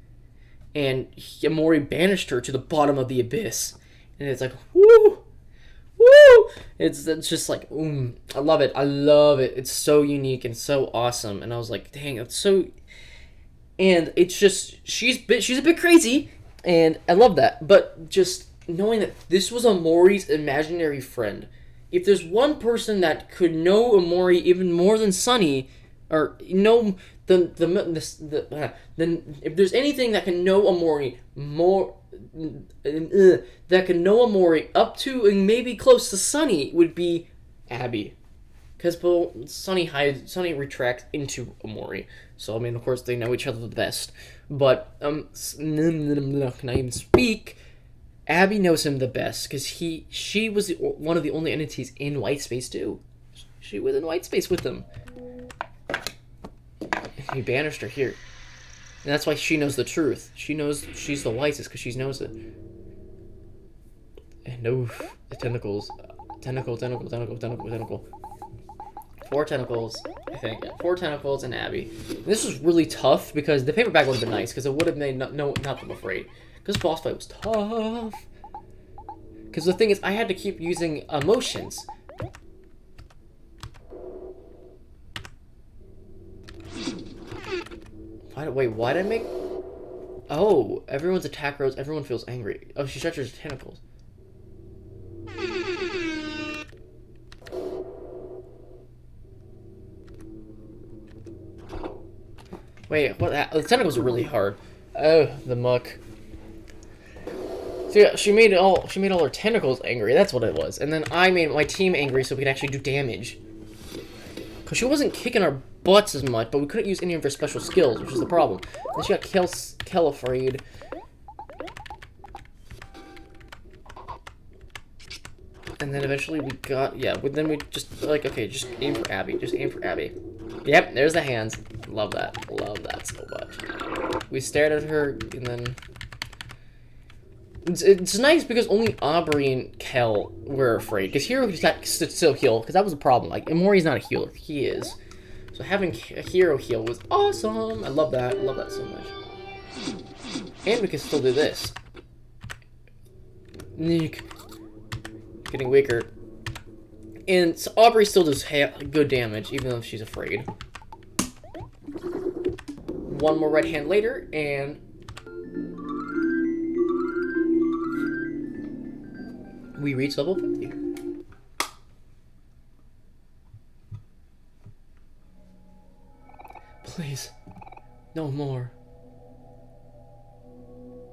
A: and Omori banished her to the bottom of the abyss. And it's like, woo! Woo! It's just like, I love it. I love it. It's so unique and so awesome. And I was like, dang, it's so... And it's just, she's a bit crazy, and I love that. But just knowing that this was Omori's imaginary friend. If there's one person that could know Omori even more than Sunny, or know then if there's anything that can know Omori more, that can know Omori up to and maybe close to Sunny, would be Abby. Because Sunny retracts into Omori. So, I mean, of course, they know each other the best. But, can I even speak? Abby knows him the best, because she was one of the only entities in White Space, too. She was in White Space with them. He banished her here. And that's why she knows the truth. She knows she's the wisest, because she knows it. And the tentacles. Tentacle. 4 tentacles, I think. 4 tentacles and Abby. This was really tough because the paper bag would have been nice because it would have made not them afraid. Because boss fight was tough. Because the thing is, I had to keep using emotions. Why did I make... Oh, everyone's attack rolls, everyone feels angry. Oh, she stretches her tentacles. Wait, what? The tentacles are really hard. Oh, the muck. So yeah, she made all her tentacles angry. That's what it was. And then I made my team angry so we could actually do damage. Cause she wasn't kicking our butts as much, but we couldn't use any of her special skills, which is the problem. Then she got Kel afraid. And then eventually we got, but then we just, like, okay, just aim for Abby. Just aim for Abby. Yep, there's the hands. Love that. Love that so much. We stared at her, and then... It's nice because only Aubrey and Kel were afraid. Because Hero could still heal, because that was a problem. Like, Omori's not a healer. He is. So having a Hero heal was awesome. I love that. I love that so much. And we can still do this. Getting weaker. And so Aubrey still does good damage, even though she's afraid. One more red hand later, and... we reach level 50. Please. No more.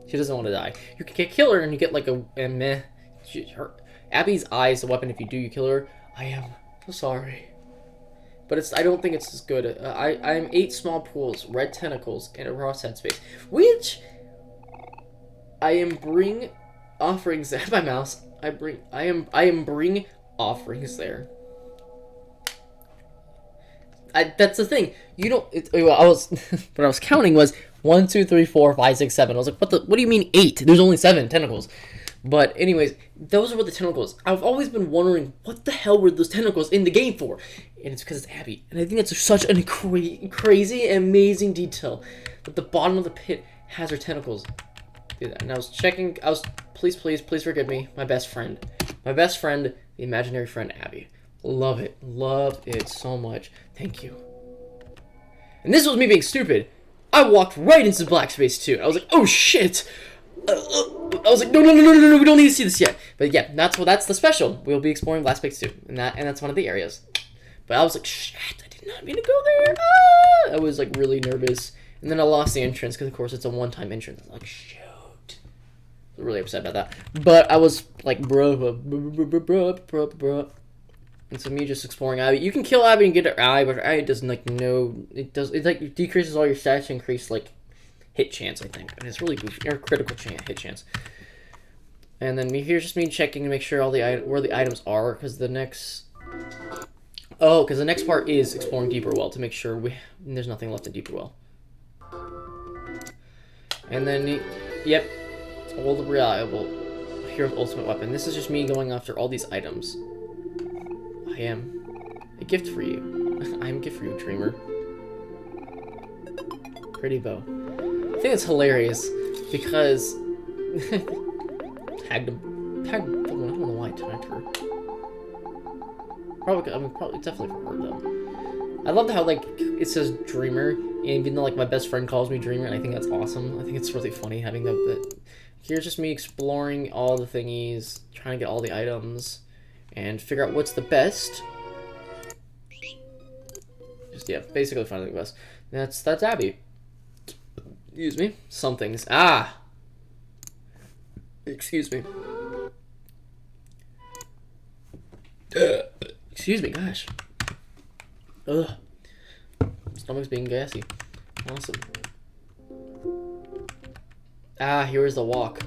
A: She doesn't want to die. You can kill her and you get like a meh. Abby's eye is a weapon. If you kill her. I am so sorry. But I don't think it's as good. I'm 8 small pools, red tentacles, and a raw headspace. Which I am bring offerings at my mouse. I am bring offerings there. That's the thing. You don't. What I was counting was 1, 2, 3, 4, 5, 6, 7. I was like, what do you mean 8? There's only 7 tentacles. But anyways, those were the tentacles. I've always been wondering what the hell were those tentacles in the game for, and it's because it's Abby. And I think it's such a crazy, amazing detail that the bottom of the pit has her tentacles. Do that. And I was checking. Please forgive me, my best friend, the imaginary friend Abby. Love it so much. Thank you. And this was me being stupid. I walked right into black space too. I was like, oh shit. I was like, no, we don't need to see this yet. But yeah, that's the special. We'll be exploring black space too, and that's one of the areas. But I was like, shit, I did not mean to go there. I was like really nervous, and then I lost the entrance because of course it's a one-time entrance. I was like, shoot. I was really upset about that. But I was like, bro. And so me just exploring Abby. You can kill Abby and get her eye, but her eye doesn't like it like decreases all your stats, increase like hit chance, I think. And it's really goofy, or critical hit chance. And then here's just me checking to make sure all where the items are, because the next part is exploring Deeper Well to make sure there's nothing left in Deeper Well. And then yep, all the reliable Hero's ultimate weapon. This is just me going after all these items. I am a gift for you. I am a gift for you, Dreamer. Pretty bow. I think it's hilarious because tagged him. I don't know why I tagged her. Probably definitely for her though. I love how like it says Dreamer, and even though like my best friend calls me Dreamer, and I think that's awesome. I think it's really funny having that. Here's just me exploring all the thingies, trying to get all the items, and figure out what's the best. Just yeah, basically finding the best. That's Abby. Excuse me. Some things. Ah. Excuse me. Excuse me, gosh. Ugh. Stomach's being gassy. Awesome. Ah, here's the walk.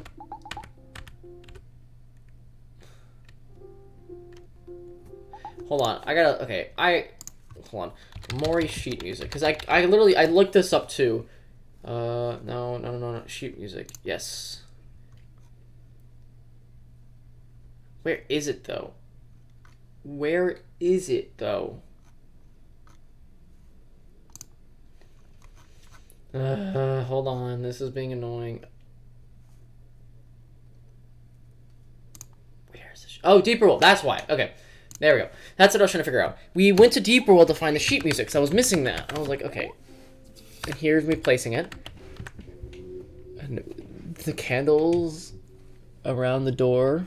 A: Hold on. Okay. Hold on. Omori sheet music. Because I literally, I looked this up too. No. Sheet music. Yes. Where is it though? Where is it though? Hold on. This is being annoying. Where is this? Oh, Deeper World. That's why. Okay. There we go. That's what I was trying to figure out. We went to Deeper World to find the sheet music, so I was missing that. I was like, okay. And here's me placing it. And the candles around the door.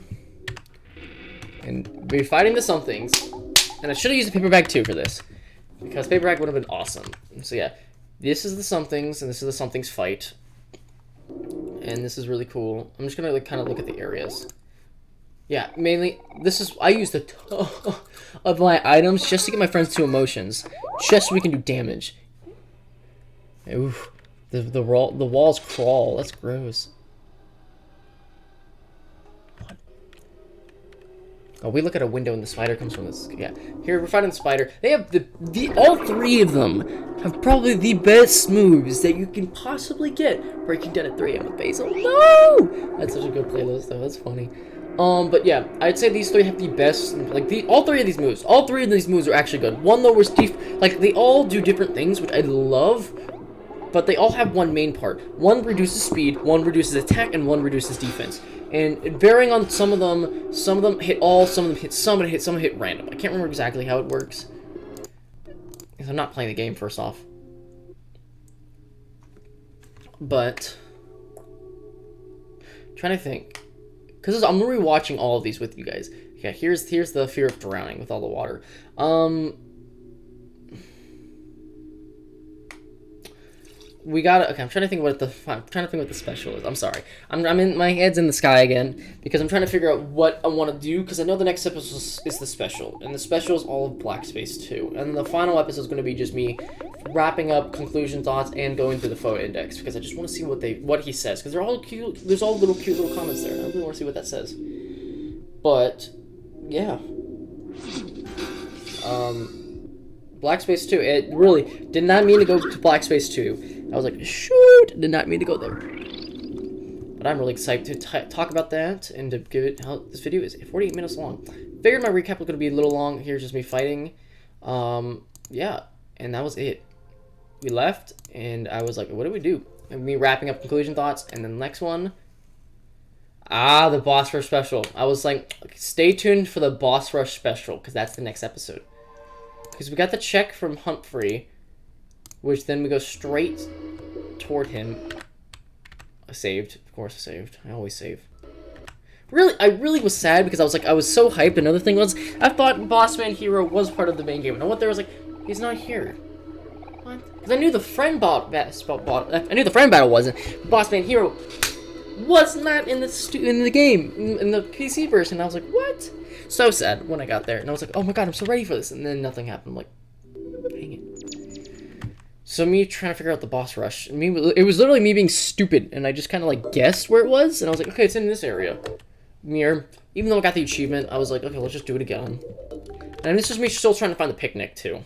A: And we're fighting the somethings. And I should have used a paper bag too for this. Because paper bag would have been awesome. So yeah. This is the somethings, and this is the somethings fight. And this is really cool. I'm just gonna like kind of look at the areas. Yeah, mainly, I use a ton of my items just to get my friends to emotions. Just so we can do damage. Oof. The walls crawl. That's gross. What? Oh, we look at a window and the spider comes from this. Yeah. Here, we're fighting the spider. They have all three of them have probably the best moves that you can possibly get. Breaking down at 3 a.m. with Basil. No! That's such a good playlist, though. That's funny. But yeah, I'd say these three have the best, like, all three of these moves. All three of these moves are actually good. One, though, was like, they all do different things, which I love, but they all have one main part. One reduces speed, one reduces attack, and one reduces defense. And varying on some of them hit all, some of them hit some, and some hit random. I can't remember exactly how it works, because I'm not playing the game, first off. But, I'm trying to think. Because I'm rewatching all of these with you guys. Yeah, here's the fear of drowning with all the water. We gotta. Okay, I'm trying to think what the special is. I'm sorry. I'm in my head's in the sky again because I'm trying to figure out what I want to do because I know the next episode is the special, and the special is all of Black Space 2, and the final episode is going to be just me wrapping up conclusion thoughts and going through the photo index because I just want to see what he says because they're all cute. There's all cute little comments there. I really want to see what that says. But yeah. Black Space 2, it really did not mean to go to Black Space 2. I was like, shoot, did not mean to go there. But I'm really excited to talk about that and to give it how this video is 48 minutes long. Figured my recap was going to be a little long. Here's just me fighting. Yeah, and that was it. We left, and I was like, what do we do? And me wrapping up conclusion thoughts, and then the next one. The Boss Rush special. I was like, stay tuned for the Boss Rush special, because that's the next episode. Because we got the check from Humphrey, which then we go straight toward him. I saved. Of course I saved. I always save. I really was sad because I was so hyped. Another thing was, I thought Bossman Hero was part of the main game. And I went there, I was like, he's not here. What? Because I knew the friend I knew the friend battle wasn't. Bossman Hero was not in the game, in the PC version. I was like, what? So sad when I got there. And I was like, oh my god, I'm so ready for this. And then nothing happened. I'm like, dang it. So me trying to figure out the boss rush. It was literally me being stupid. And I just kind of like guessed where it was. And I was like, okay, it's in this area. Even though I got the achievement, I was like, okay, let's just do it again. And this is me still trying to find the picnic too.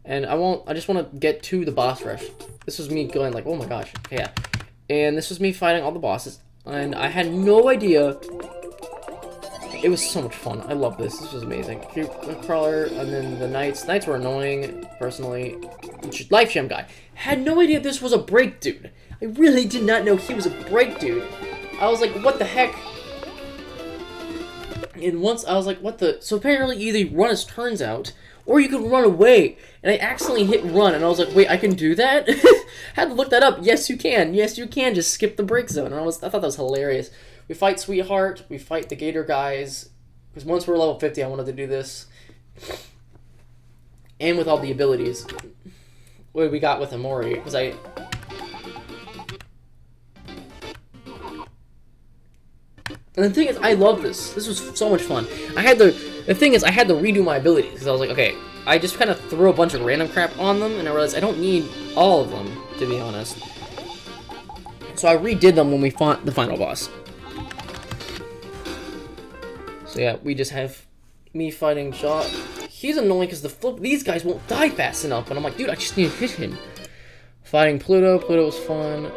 A: And I just want to get to the boss rush. This was me going like, oh my gosh. Okay, yeah. And this was me fighting all the bosses. And I had no idea It was so much fun. I love this. This was amazing. Cute crawler, and then the knights. Knights were annoying, personally. Life Gem guy. Had no idea this was a break dude. I really did not know he was a break dude. I was like, what the heck? And once I was like, what the? So apparently either you run his turns out, or you can run away. And I accidentally hit run, and I was like, wait, I can do that? Had to look that up. Yes, you can. Yes, you can. Just skip the break zone. And I thought that was hilarious. We fight Sweetheart. We fight the Gator guys. Because once we're level 50, I wanted to do this. And with all the abilities. What we got with Omori. Because And the thing is, I love this. This was so much fun. The thing is, I had to redo my abilities. Because I was like, okay, I just kind of threw a bunch of random crap on them. And I realized I don't need all of them, to be honest. So I redid them when we fought the final boss. So yeah, we just have me fighting Shaw. He's annoying because these guys won't die fast enough. And I'm like, dude, I just need to hit him. Fighting Pluto. Pluto was fun.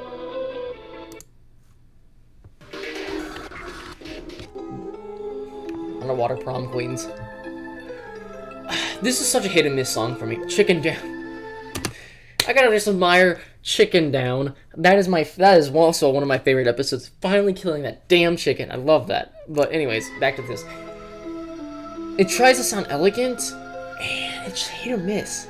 A: Underwater prom queens. This is such a hit and miss song for me. Chicken Down. I gotta just admire Chicken Down. That is also one of my favorite episodes. Finally killing that damn chicken. I love that. But anyways, back to this. It tries to sound elegant, and it's hit or miss.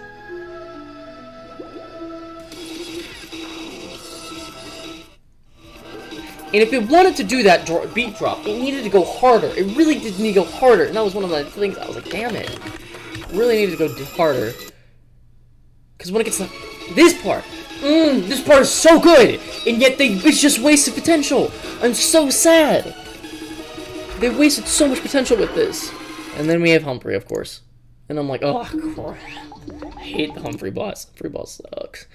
A: And if it wanted to do that beat drop, it needed to go harder. It really did need to go harder. And that was one of the things I was like, damn it. It really needed to go harder. Because when it gets to this part is so good. And yet it's just wasted potential. I'm so sad. They wasted so much potential with this. And then we have Humphrey, of course. And I'm like, oh, crap. I hate the Humphrey boss. Humphrey boss sucks.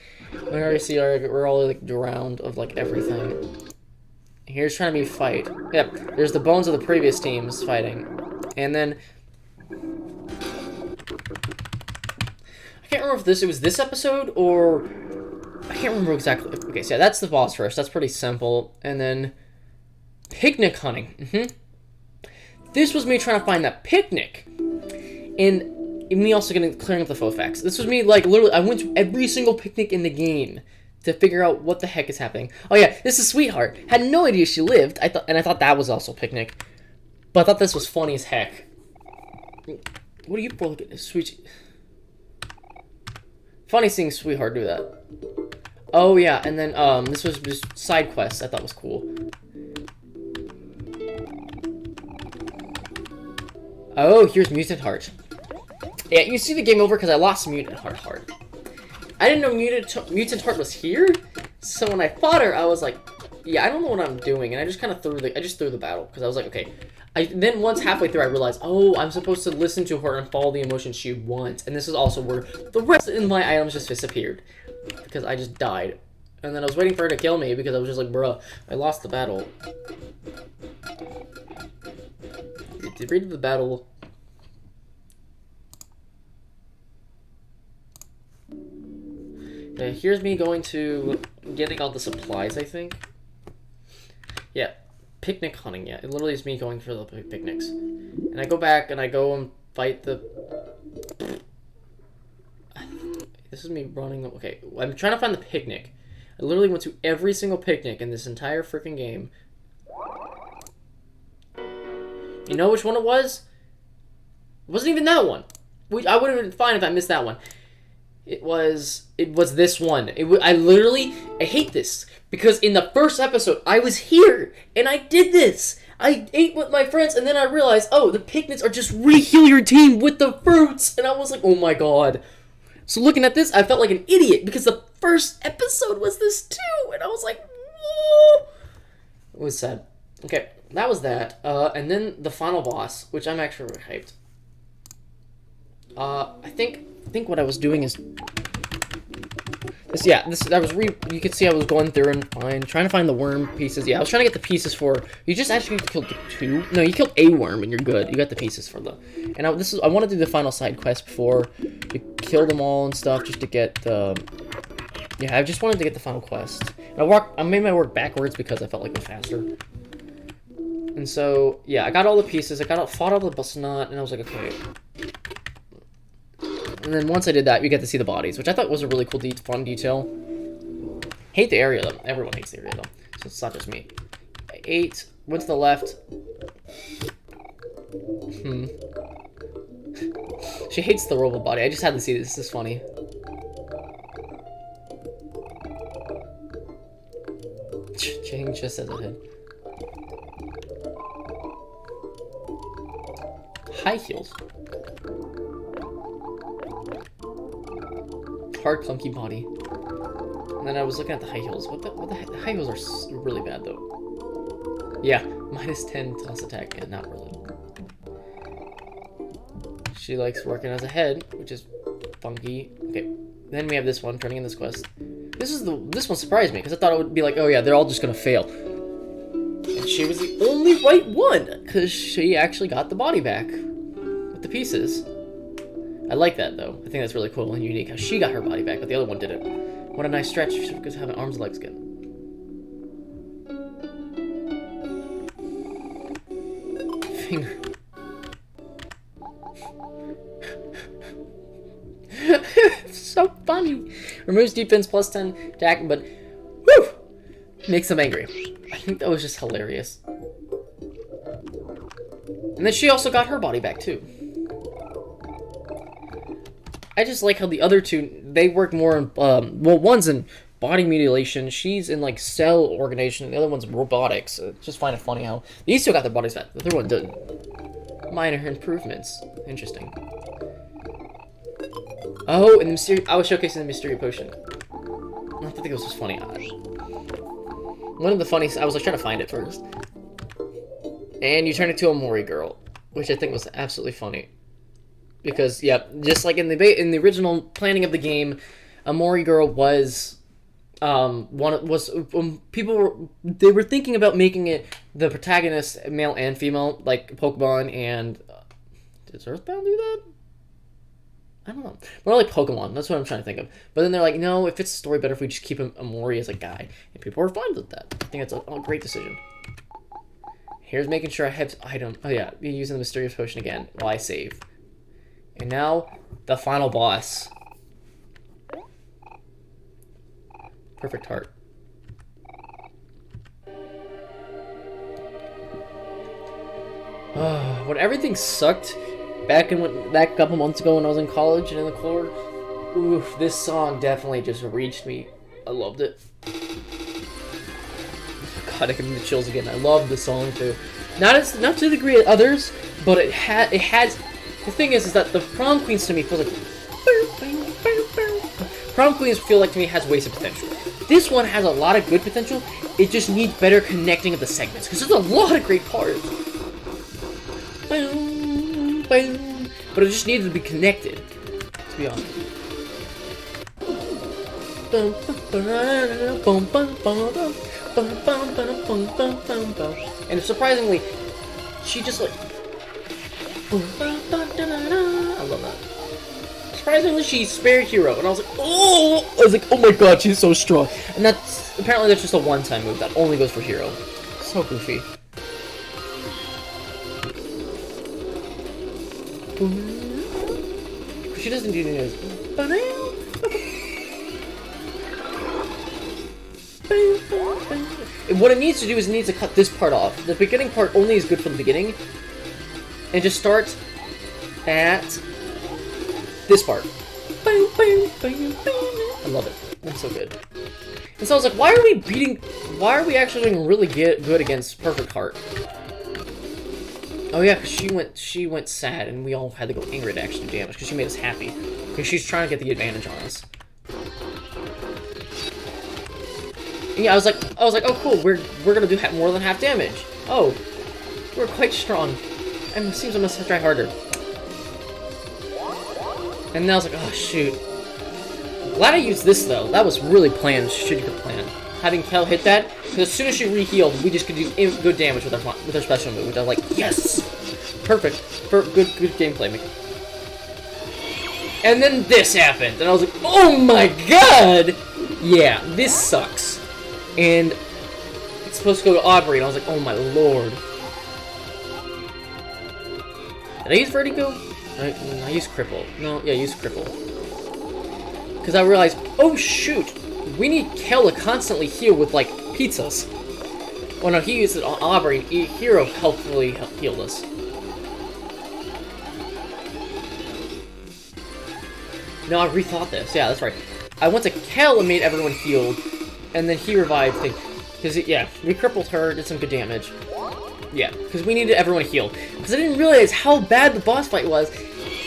A: We already see we're all like drowned of like everything. Here's trying to be fight. Yep, there's the bones of the previous teams fighting. And then I can't remember if it was this episode or I can't remember exactly. Okay, so yeah, that's the boss first. That's pretty simple. And then picnic hunting. This was me trying to find that picnic. And me also clearing up the faux facts. This was me like literally I went to every single picnic in the game to figure out what the heck is happening. Oh yeah, this is Sweetheart. Had no idea she lived. I thought that was also Picnic. But I thought this was funny as heck. What are you for looking at? Sweet. Funny seeing Sweetheart do that. Oh yeah, and then this was just side quests I thought was cool. Oh, here's Mutant Heart. Yeah, you see the game over because I lost Mutant Heart. I didn't know Mutant Heart was here, so when I fought her, I was like, yeah, I don't know what I'm doing, and I just kind of threw the battle, because I was like, okay. Then once halfway through, I realized, oh, I'm supposed to listen to her and follow the emotions she wants, and this is also where the rest of my items just disappeared, because I just died. And then I was waiting for her to kill me, because I was just like, bruh, I lost the battle. Read the battle. Yeah, here's me going to getting all the supplies, I think. Yeah, picnic hunting, yeah. It literally is me going for the picnics. And I go back and I go and fight the... This is me running... Okay, I'm trying to find the picnic. I literally went to every single picnic in this entire freaking game. You know which one it was? It wasn't even that one. I would have been fine if I missed that one. It was this one. I hate this. Because in the first episode, I was here, and I did this. I ate with my friends, and then I realized, oh, the picnics are just re-heal your team with the fruits. And I was like, oh my god. So looking at this, I felt like an idiot, because the first episode was this too. And I was like, whoa. It was sad. Okay, that was that. And then the final boss, which I'm actually really hyped. I think what I was doing is this. Yeah, you could see I was going through and trying to find the worm pieces. Yeah, I was trying to get the pieces for. You just actually killed two. No, you killed a worm and you're good. You got the pieces for the. And I want to do the final side quest before you kill them all and stuff, just to get the. Yeah, I just wanted to get the final quest. And I made my work backwards because I felt like it was faster. And so, yeah, I got all the pieces. Fought all the Busnot, and I was like, okay. And then once I did that, we get to see the bodies, which I thought was a really cool, fun detail. Hate the area, though. Everyone hates the area, though. So it's not just me. 8. Went to the left. She hates the robot body. I just had to see this. This is funny. Chang just has a head. High heels. Hard, clunky body. And then I was looking at the high heels. What the heck? The high heels are really bad, though. Yeah, -10 toss attack. Yeah, not really. She likes working as a head, which is funky. Okay, then we have this one, turning in this quest. This one surprised me, because I thought it would be like, oh yeah, they're all just gonna fail. And she was the only right one, because she actually got the body back with the pieces. I like that, though. I think that's really cool and unique, how she got her body back, but the other one didn't. What a nice stretch, she could have arms and legs again. Finger. So funny. Removes defense +10 attack, but whew, makes them angry. I think that was just hilarious. And then she also got her body back too. I just like how the other two, they work more in, well, one's in body mutilation, she's in like cell organization, and the other one's robotics. Just find it funny how these two got their bodies back, the third one didn't. Minor improvements. Interesting. Oh, and I was showcasing the Mystery Potion. I think it was just funny. One of the funniest, I was like trying to find it first. And you turn it to a Omori girl, which I think was absolutely funny. Because, yeah, just like in the original planning of the game, Omori girl was they were thinking about making it the protagonist male and female, like Pokemon and did Earthbound do that? I don't know. More like Pokemon. That's what I'm trying to think of. But then they're like, no, it fits the story better if we just keep Omori as a guy. And people are fine with that. I think that's a great decision. Here's making sure I have item. Oh yeah, using the mysterious potion again while I save. And now the final boss. Perfect heart. When everything sucked back in that couple months ago when I was in college and in the core, oof, this song definitely just reached me. I loved it. God, I can get the chills again. I love this song too. Not to the degree of others, but it has. The thing is that the Prom Queens to me feel like. Prom Queens feel like to me has wasted potential. This one has a lot of good potential. It just needs better connecting of the segments because there's a lot of great parts. But it just needed to be connected, to be honest. And surprisingly, she just like... I love that. Surprisingly, she's Spirit Hero, and I was like, oh my god, she's so strong. And apparently that's just a one-time move that only goes for Hero. So goofy. She doesn't do the What it needs to do is it needs to cut this part off. The beginning part only is good for the beginning. And just start at this part. I love it. That's so good. And so I was like, why are we actually doing really good against Perfect Heart? Oh yeah, because she went sad, and we all had to go angry to actually do damage, because she made us happy. Because she's trying to get the advantage on us. And yeah, I was like, oh cool, we're gonna do more than half damage. Oh, we're quite strong. And it seems I must try harder. And then I was like, oh shoot. Glad I used this though. That was really planned, shitty good plan. Having Kel hit that, because as soon as she re-healed, we just could do good damage with our special move, which I was like, yes! Perfect. Good gameplay. And then this happened, and I was like, oh my god! Yeah, this sucks. And it's supposed to go to Aubrey, and I was like, oh my lord. Did I use Vertigo? I used Cripple. No, yeah, I used Cripple. Because I realized, oh shoot, we need Kel to constantly heal with, like, pizzas. Oh no, he used it on Aubrey. Hero helpfully healed us. No, I rethought this. Yeah, that's right. I went to Kel and made everyone healed, and then he revived things. Because, yeah, we crippled her, did some good damage. Yeah, because we needed everyone healed. Because I didn't realize how bad the boss fight was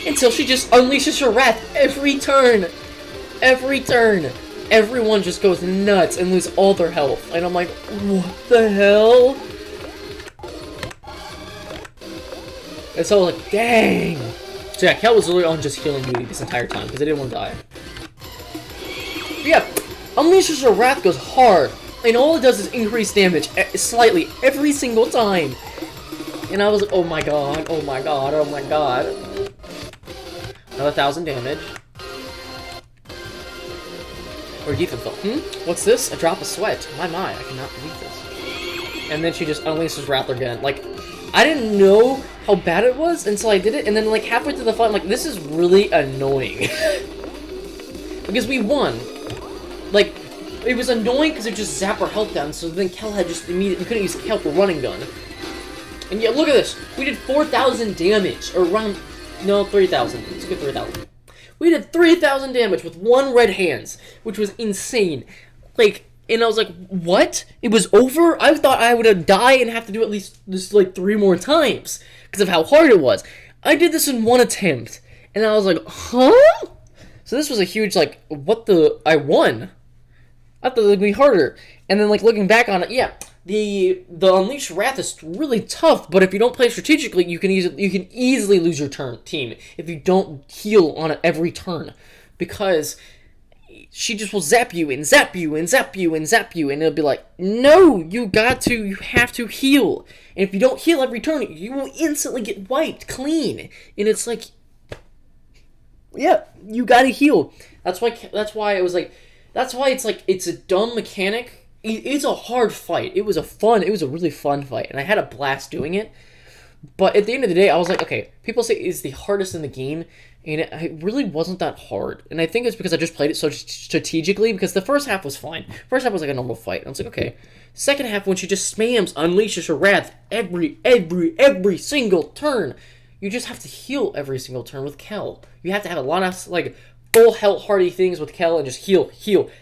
A: until she just unleashes her wrath every turn. Every turn. Everyone just goes nuts and lose all their health. And I'm like, what the hell? And so I was like, dang. So yeah, Kel was literally on just healing duty this entire time because I didn't want to die. But yeah, unleashes her wrath goes hard. And all it does is increase damage slightly every single time. And I was like, oh my god, oh my god, oh my god. Another 1,000 damage. Or defense though. What's this? A drop of sweat. My, I cannot believe this. And then she just unleashes Wrath again. Like, I didn't know how bad it was until I did it. And then, like, halfway through the fight, I'm like, this is really annoying. Because we won. Like, it was annoying because it just zapped our health down, so then Kel had just immediately, we couldn't use Kel for running gun. And yeah, look at this. We did 4,000 damage, or around, no, 3,000. It's a good 3,000. We did 3,000 damage with one red hands, which was insane. Like, and I was like, what? It was over? I thought I would have died and have to do at least this, like, 3 more times because of how hard it was. I did this in 1 attempt, and I was like, huh? So this was a huge, like, what the, I won. I thought it would be harder. And then, like, looking back on it, yeah, the Unleashed Wrath is really tough, but if you don't play strategically, you can easily lose your team if you don't heal on every turn. Because she just will zap you and zap you and zap you and zap you, and it'll be like, no, you have to heal. And if you don't heal every turn, you will instantly get wiped clean. And it's like, yeah, you gotta heal. That's why it was like, that's why it's like, it's a dumb mechanic. It's a hard fight. It was a really fun fight, and I had a blast doing it. But at the end of the day, I was like, okay, people say it's the hardest in the game, and it really wasn't that hard. And I think it's because I just played it so strategically, because the first half was fine. First half was like a normal fight, and I was like, okay. Second half, when she just spams, unleashes her wrath every single turn, you just have to heal every single turn with Kel. You have to have a lot of, like, full health hardy things with Kel and just heal.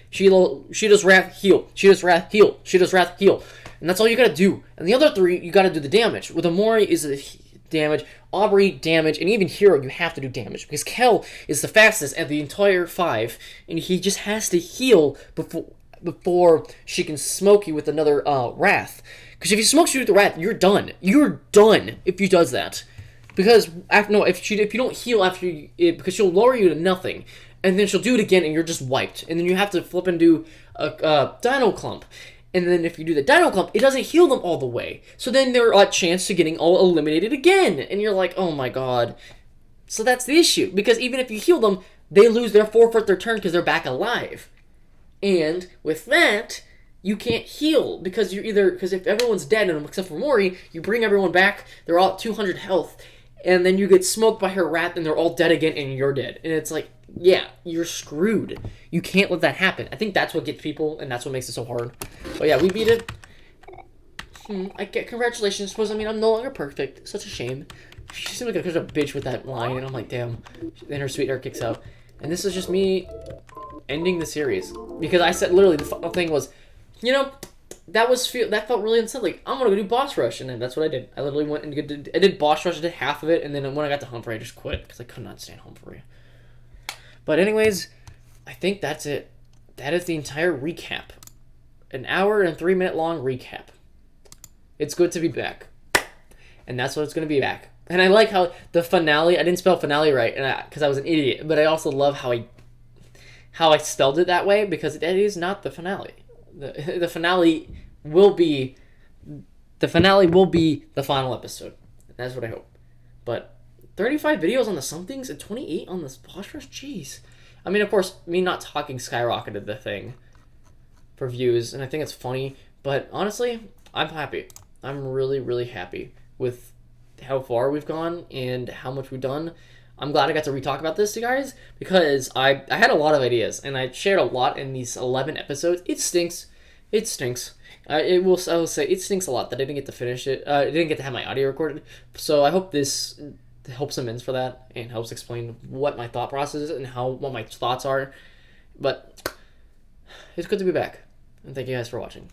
A: She does wrath, heal. She does wrath, heal. She does wrath, heal. And that's all you gotta do. And the other 3, you gotta do the damage. With Omori is the damage, Aubrey damage, and even Hero you have to do damage. Because Kel is the fastest at the entire 5, and he just has to heal before she can smoke you with another wrath. Because if he smokes you with the wrath, you're done. You're done if he does that. Because if you don't heal after because she'll lower you to nothing, and then she'll do it again, and you're just wiped. And then you have to flip and do a Dino Clump, and then if you do the Dino Clump, it doesn't heal them all the way. So then they're a chance to getting all eliminated again, and you're like, oh my god. So that's the issue, because even if you heal them, they lose their forfeit their turn because they're back alive, and with that, you can't heal because if everyone's dead except for Mori, you bring everyone back, they're all at 200 health. And then you get smoked by her wrath, and they're all dead again, and you're dead. And it's like, yeah, you're screwed. You can't let that happen. I think that's what gets people, and that's what makes it so hard. But yeah, we beat it. Congratulations. I'm no longer perfect. Such a shame. She seemed like such a bitch with that line, and I'm like, damn. Then her sweetheart kicks out. And this is just me ending the series. Because I said, literally, the thing was, you know, that felt really unsettling. I'm gonna go do boss rush, and then that's what I did. I literally went and I did boss rush. I did half of it, and then when I got to Humphrey, I just quit because I could not stand Humphrey. But anyways, I think that's it. That is the entire recap. An hour and 3-minute long recap. It's good to be back, and that's what it's gonna be back. And I like how the finale. I didn't spell finale right, and because I was an idiot. But I also love how I spelled it that way because it is not the finale. The finale will be the final episode. That's what I hope. But 35 videos on the somethings and 28 on this boss rush? Jeez. I mean, of course, me not talking skyrocketed the thing for views, and I think it's funny. But honestly, I'm happy. I'm really, really happy with how far we've gone and how much we've done. I'm glad I got to re-talk about this to you guys because I had a lot of ideas and I shared a lot in these 11 episodes. It stinks. It stinks. I will say it stinks a lot that I didn't get to finish it. I didn't get to have my audio recorded. So I hope this helps amends for that and helps explain what my thought process is and what my thoughts are. But it's good to be back. And thank you guys for watching.